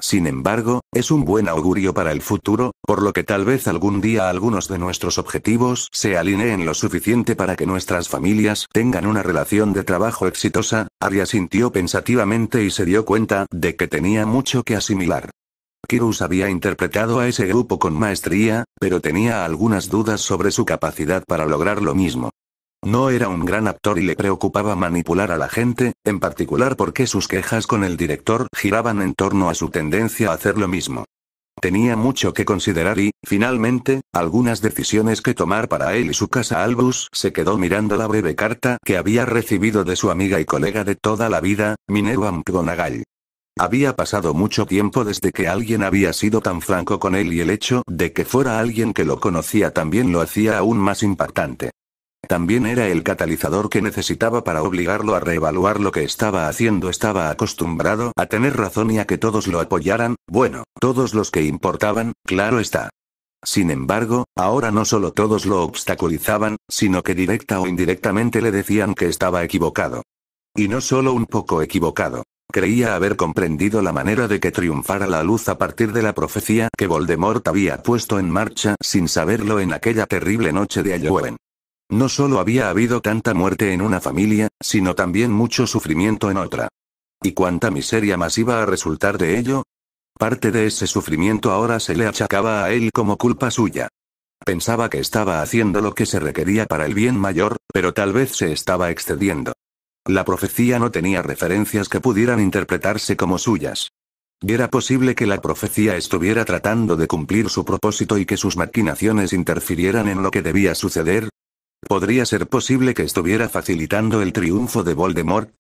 Sin embargo, es un buen augurio para el futuro, por lo que tal vez algún día algunos de nuestros objetivos se alineen lo suficiente para que nuestras familias tengan una relación de trabajo exitosa. Harry asintió pensativamente y se dio cuenta de que tenía mucho que asimilar. Quirrell había interpretado a ese grupo con maestría, pero tenía algunas dudas sobre su capacidad para lograr lo mismo. No era un gran actor y le preocupaba manipular a la gente, en particular porque sus quejas con el director giraban en torno a su tendencia a hacer lo mismo. Tenía mucho que considerar y, finalmente, algunas decisiones que tomar para él y su casa. Albus se quedó mirando la breve carta que había recibido de su amiga y colega de toda la vida, Minerva McGonagall. Había pasado mucho tiempo desde que alguien había sido tan franco con él y el hecho de que fuera alguien que lo conocía también lo hacía aún más impactante. También era el catalizador que necesitaba para obligarlo a reevaluar lo que estaba haciendo. Estaba acostumbrado a tener razón y a que todos lo apoyaran, bueno, todos los que importaban, claro está. Sin embargo, ahora no solo todos lo obstaculizaban, sino que directa o indirectamente le decían que estaba equivocado. Y no solo un poco equivocado. Creía haber comprendido la manera de que triunfara la luz a partir de la profecía que Voldemort había puesto en marcha sin saberlo en aquella terrible noche de Halloween. No solo había habido tanta muerte en una familia, sino también mucho sufrimiento en otra. ¿Y cuánta miseria más iba a resultar de ello? Parte de ese sufrimiento ahora se le achacaba a él como culpa suya. Pensaba que estaba haciendo lo que se requería para el bien mayor, pero tal vez se estaba excediendo. La profecía no tenía referencias que pudieran interpretarse como suyas. ¿Y era posible que la profecía estuviera tratando de cumplir su propósito y que sus maquinaciones interfirieran en lo que debía suceder? ¿Podría ser posible que estuviera facilitando el triunfo de Voldemort?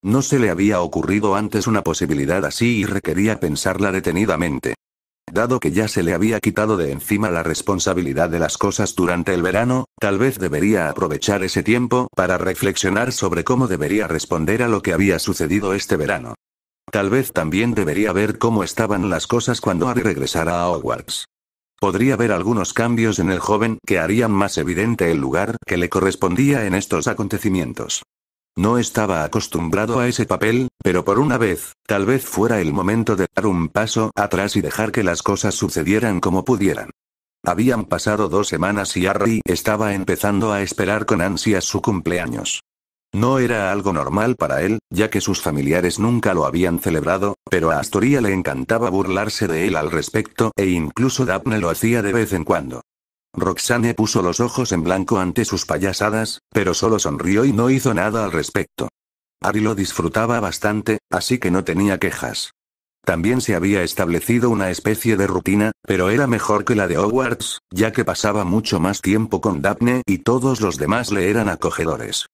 No se le había ocurrido antes una posibilidad así y requería pensarla detenidamente. Dado que ya se le había quitado de encima la responsabilidad de las cosas durante el verano, tal vez debería aprovechar ese tiempo para reflexionar sobre cómo debería responder a lo que había sucedido este verano. Tal vez también debería ver cómo estaban las cosas cuando Harry regresara a Hogwarts. Podría ver algunos cambios en el joven que harían más evidente el lugar que le correspondía en estos acontecimientos. No estaba acostumbrado a ese papel, pero por una vez, tal vez fuera el momento de dar un paso atrás y dejar que las cosas sucedieran como pudieran. Habían pasado 2 semanas y Harry estaba empezando a esperar con ansias su cumpleaños. No era algo normal para él, ya que sus familiares nunca lo habían celebrado, pero a Astoria le encantaba burlarse de él al respecto e incluso Daphne lo hacía de vez en cuando. Roxane puso los ojos en blanco ante sus payasadas, pero solo sonrió y no hizo nada al respecto. Harry lo disfrutaba bastante, así que no tenía quejas. También se había establecido una especie de rutina, pero era mejor que la de Hogwarts, ya que pasaba mucho más tiempo con Daphne y todos los demás le eran acogedores.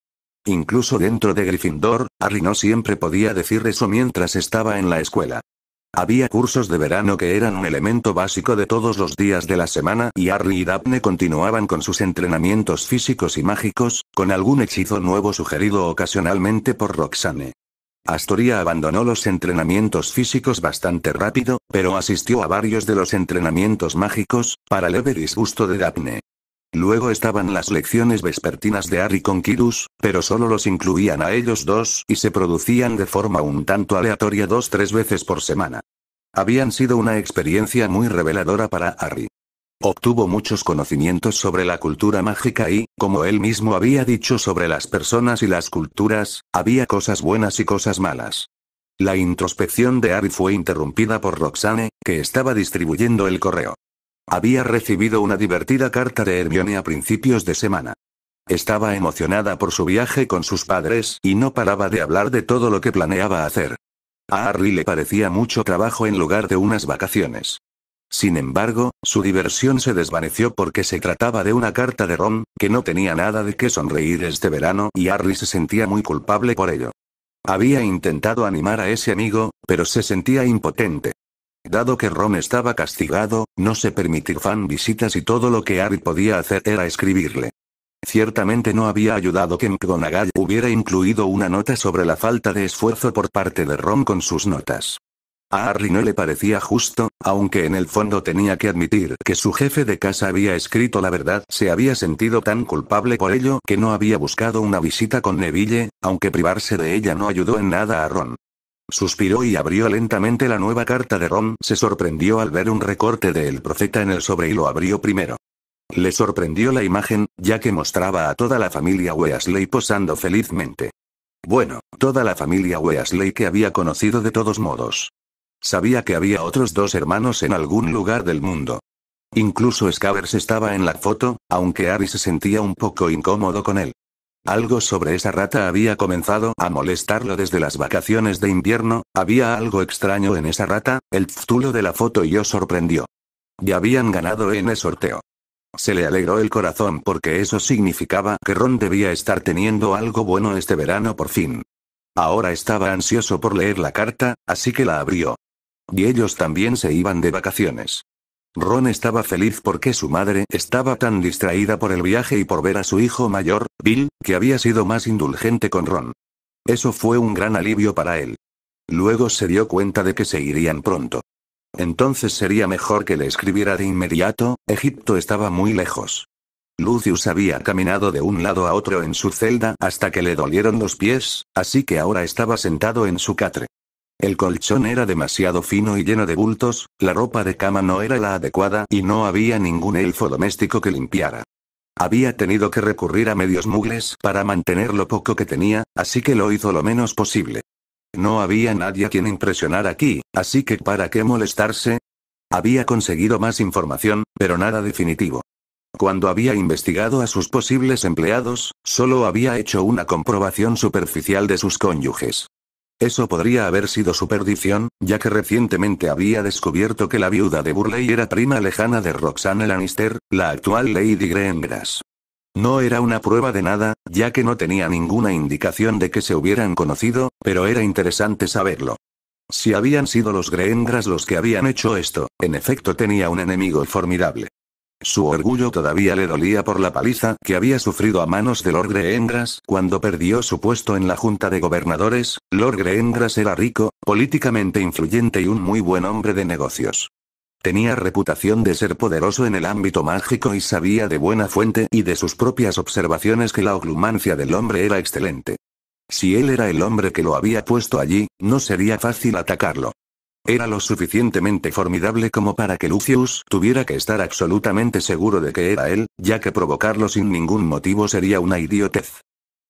Incluso dentro de Gryffindor, Harry no siempre podía decir eso mientras estaba en la escuela. Había cursos de verano que eran un elemento básico de todos los días de la semana y Harry y Daphne continuaban con sus entrenamientos físicos y mágicos, con algún hechizo nuevo sugerido ocasionalmente por Roxane. Astoria abandonó los entrenamientos físicos bastante rápido, pero asistió a varios de los entrenamientos mágicos, para leve disgusto de Daphne. Luego estaban las lecciones vespertinas de Harry con Kyrus, pero solo los incluían a ellos dos y se producían de forma un tanto aleatoria 2-3 veces por semana. Habían sido una experiencia muy reveladora para Harry. Obtuvo muchos conocimientos sobre la cultura mágica y, como él mismo había dicho sobre las personas y las culturas, había cosas buenas y cosas malas. La introspección de Harry fue interrumpida por Roxane, que estaba distribuyendo el correo. Había recibido una divertida carta de Hermione a principios de semana. Estaba emocionada por su viaje con sus padres y no paraba de hablar de todo lo que planeaba hacer. A Harry le parecía mucho trabajo en lugar de unas vacaciones. Sin embargo, su diversión se desvaneció porque se trataba de una carta de Ron, que no tenía nada de qué sonreír este verano y Harry se sentía muy culpable por ello. Había intentado animar a ese amigo, pero se sentía impotente. Dado que Ron estaba castigado, no se permitían visitas y todo lo que Harry podía hacer era escribirle. Ciertamente no había ayudado que McGonagall hubiera incluido una nota sobre la falta de esfuerzo por parte de Ron con sus notas. A Harry no le parecía justo, aunque en el fondo tenía que admitir que su jefe de casa había escrito la verdad. Se había sentido tan culpable por ello que no había buscado una visita con Neville, aunque privarse de ella no ayudó en nada a Ron. Suspiró y abrió lentamente la nueva carta de Ron. Se sorprendió al ver un recorte de El Profeta en el sobre y lo abrió primero. Le sorprendió la imagen, ya que mostraba a toda la familia Weasley posando felizmente. Bueno, toda la familia Weasley que había conocido de todos modos. Sabía que había otros 2 hermanos en algún lugar del mundo. Incluso Scabbers estaba en la foto, aunque Harry se sentía un poco incómodo con él. Algo sobre esa rata había comenzado a molestarlo desde las vacaciones de invierno. Había algo extraño en esa rata. El título de la foto y sorprendió. Ya habían ganado en el sorteo. Se le alegró el corazón porque eso significaba que Ron debía estar teniendo algo bueno este verano por fin. Ahora estaba ansioso por leer la carta, así que la abrió. Y ellos también se iban de vacaciones. Ron estaba feliz porque su madre estaba tan distraída por el viaje y por ver a su hijo mayor, Bill, que había sido más indulgente con Ron. Eso fue un gran alivio para él. Luego se dio cuenta de que se irían pronto. Entonces sería mejor que le escribiera de inmediato. Egipto estaba muy lejos. Lucius había caminado de un lado a otro en su celda hasta que le dolieron los pies, así que ahora estaba sentado en su catre. El colchón era demasiado fino y lleno de bultos, la ropa de cama no era la adecuada y no había ningún elfo doméstico que limpiara. Había tenido que recurrir a medios mugles para mantener lo poco que tenía, así que lo hizo lo menos posible. No había nadie a quien impresionar aquí, así que ¿para qué molestarse? Había conseguido más información, pero nada definitivo. Cuando había investigado a sus posibles empleados, solo había hecho una comprobación superficial de sus cónyuges. Eso podría haber sido su perdición, ya que recientemente había descubierto que la viuda de Burley era prima lejana de Roxane Lannister, la actual Lady Greengrass. No era una prueba de nada, ya que no tenía ninguna indicación de que se hubieran conocido, pero era interesante saberlo. Si habían sido los Greengrass los que habían hecho esto, en efecto tenía un enemigo formidable. Su orgullo todavía le dolía por la paliza que había sufrido a manos de Lord Greengrass cuando perdió su puesto en la Junta de Gobernadores. Lord Greengrass era rico, políticamente influyente y un muy buen hombre de negocios. Tenía reputación de ser poderoso en el ámbito mágico y sabía de buena fuente y de sus propias observaciones que la oglumancia del hombre era excelente. Si él era el hombre que lo había puesto allí, no sería fácil atacarlo. Era lo suficientemente formidable como para que Lucius tuviera que estar absolutamente seguro de que era él, ya que provocarlo sin ningún motivo sería una idiotez.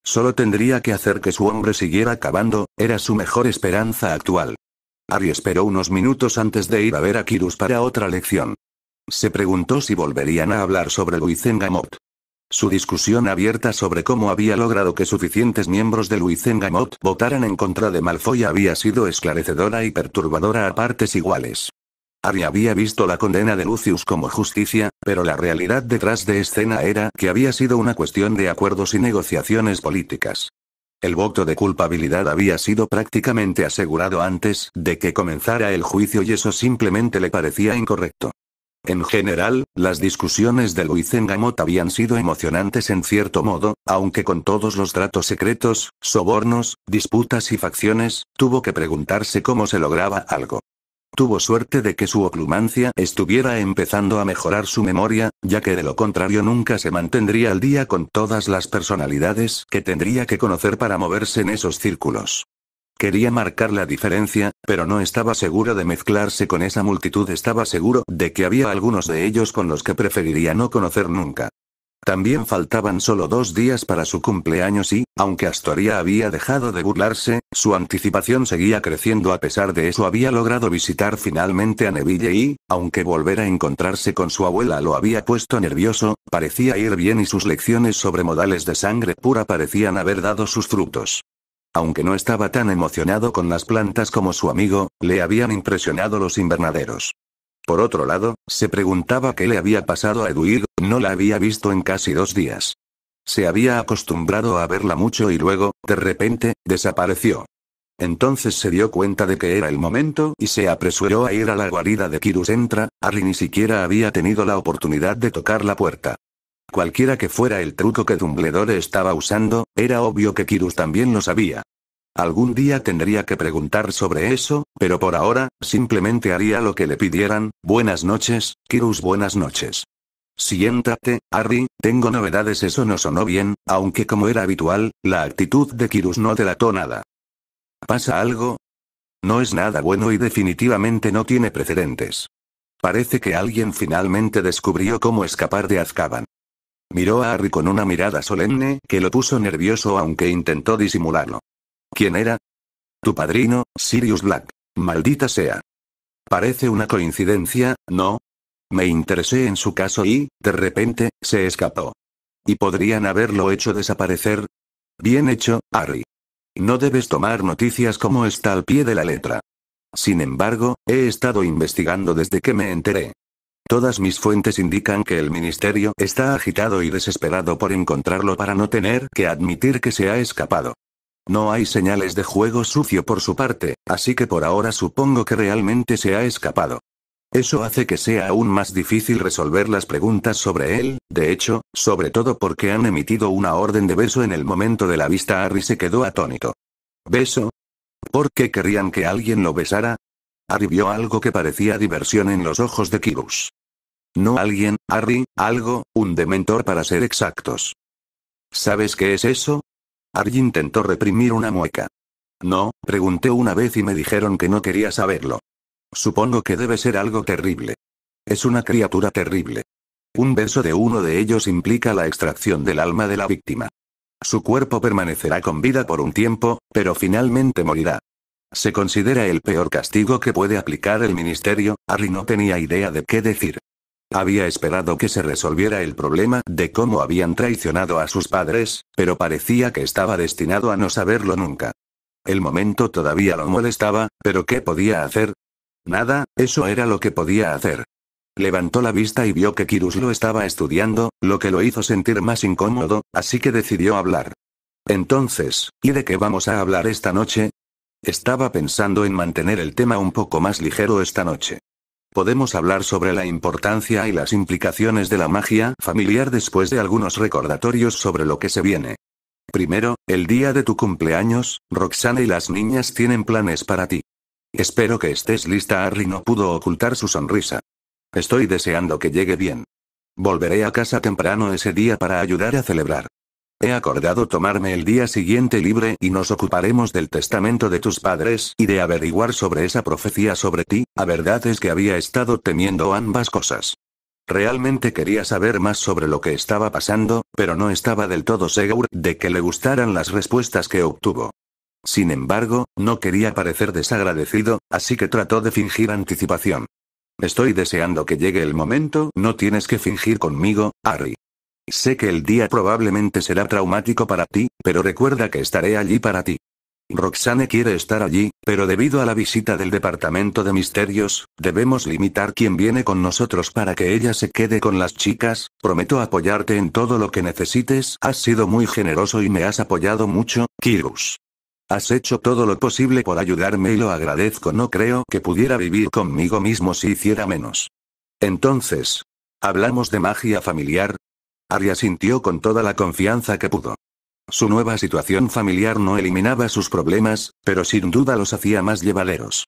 Solo tendría que hacer que su hombre siguiera cavando, era su mejor esperanza actual. Harry esperó unos minutos antes de ir a ver a Quirrus para otra lección. Se preguntó si volverían a hablar sobre Luizengamot. Su discusión abierta sobre cómo había logrado que suficientes miembros de Luizengamot votaran en contra de Malfoy había sido esclarecedora y perturbadora a partes iguales. Harry había visto la condena de Lucius como justicia, pero la realidad detrás de escena era que había sido una cuestión de acuerdos y negociaciones políticas. El voto de culpabilidad había sido prácticamente asegurado antes de que comenzara el juicio y eso simplemente le parecía incorrecto. En general, las discusiones de Luizengamot habían sido emocionantes en cierto modo, aunque con todos los tratos secretos, sobornos, disputas y facciones, tuvo que preguntarse cómo se lograba algo. Tuvo suerte de que su oclumancia estuviera empezando a mejorar su memoria, ya que de lo contrario nunca se mantendría al día con todas las personalidades que tendría que conocer para moverse en esos círculos. Quería marcar la diferencia, pero no estaba seguro de mezclarse con esa multitud. Estaba seguro de que había algunos de ellos con los que preferiría no conocer nunca. También faltaban solo 2 días para su cumpleaños y, aunque Astoria había dejado de burlarse, su anticipación seguía creciendo. A pesar de eso había logrado visitar finalmente a Neville y, aunque volver a encontrarse con su abuela lo había puesto nervioso, parecía ir bien y sus lecciones sobre modales de sangre pura parecían haber dado sus frutos. Aunque no estaba tan emocionado con las plantas como su amigo, le habían impresionado los invernaderos. Por otro lado, se preguntaba qué le había pasado a Edwige, no la había visto en casi 2 días. Se había acostumbrado a verla mucho y luego, de repente, desapareció. Entonces se dio cuenta de que era el momento y se apresuró a ir a la guarida de Quirrus. Harry ni siquiera había tenido la oportunidad de tocar la puerta. Cualquiera que fuera el truco que Dumbledore estaba usando, era obvio que Quirrus también lo sabía. Algún día tendría que preguntar sobre eso, pero por ahora, simplemente haría lo que le pidieran. Buenas noches, Quirrus. Buenas noches. Siéntate, Harry, tengo novedades. Eso no sonó bien, aunque como era habitual, la actitud de Quirrus no delató nada. ¿Pasa algo? No es nada bueno y definitivamente no tiene precedentes. Parece que alguien finalmente descubrió cómo escapar de Azkaban. Miró a Harry con una mirada solemne que lo puso nervioso aunque intentó disimularlo. ¿Quién era? Tu padrino, Sirius Black. Maldita sea. Parece una coincidencia, ¿no? Me interesé en su caso y, de repente, se escapó. ¿Y podrían haberlo hecho desaparecer? Bien hecho, Harry. No debes tomar noticias como está al pie de la letra. Sin embargo, he estado investigando desde que me enteré. Todas mis fuentes indican que el ministerio está agitado y desesperado por encontrarlo para no tener que admitir que se ha escapado. No hay señales de juego sucio por su parte, así que por ahora supongo que realmente se ha escapado. Eso hace que sea aún más difícil resolver las preguntas sobre él, de hecho, sobre todo porque han emitido una orden de beso en el momento de la vista. Harry se quedó atónito. ¿Beso? ¿Por qué querrían que alguien lo besara? Harry vio algo que parecía diversión en los ojos de Quirrus. No alguien, Harry, algo, un dementor para ser exactos. ¿Sabes qué es eso? Harry intentó reprimir una mueca. No, pregunté una vez y me dijeron que no quería saberlo. Supongo que debe ser algo terrible. Es una criatura terrible. Un beso de uno de ellos implica la extracción del alma de la víctima. Su cuerpo permanecerá con vida por un tiempo, pero finalmente morirá. Se considera el peor castigo que puede aplicar el ministerio. Harry no tenía idea de qué decir. Había esperado que se resolviera el problema de cómo habían traicionado a sus padres, pero parecía que estaba destinado a no saberlo nunca. El momento todavía lo molestaba, pero ¿qué podía hacer? Nada, eso era lo que podía hacer. Levantó la vista y vio que Quirrus lo estaba estudiando, lo que lo hizo sentir más incómodo, así que decidió hablar. Entonces, ¿y de qué vamos a hablar esta noche? Estaba pensando en mantener el tema un poco más ligero esta noche. Podemos hablar sobre la importancia y las implicaciones de la magia familiar después de algunos recordatorios sobre lo que se viene. Primero, el día de tu cumpleaños, Roxana y las niñas tienen planes para ti. Espero que estés lista. Harry no pudo ocultar su sonrisa. Estoy deseando que llegue bien. Volveré a casa temprano ese día para ayudar a celebrar. He acordado tomarme el día siguiente libre y nos ocuparemos del testamento de tus padres y de averiguar sobre esa profecía sobre ti. La verdad es que había estado temiendo ambas cosas. Realmente quería saber más sobre lo que estaba pasando, pero no estaba del todo seguro de que le gustaran las respuestas que obtuvo. Sin embargo, no quería parecer desagradecido, así que trató de fingir anticipación. Estoy deseando que llegue el momento. No tienes que fingir conmigo, Harry. Sé que el día probablemente será traumático para ti, pero recuerda que estaré allí para ti. Roxane quiere estar allí, pero debido a la visita del Departamento de Misterios, debemos limitar quién viene con nosotros para que ella se quede con las chicas. Prometo apoyarte en todo lo que necesites. Has sido muy generoso y me has apoyado mucho, Kyrus. Has hecho todo lo posible por ayudarme y lo agradezco. No creo que pudiera vivir conmigo mismo si hiciera menos. Entonces, ¿hablamos de magia familiar? Arya sintió con toda la confianza que pudo. Su nueva situación familiar no eliminaba sus problemas, pero sin duda los hacía más llevaderos.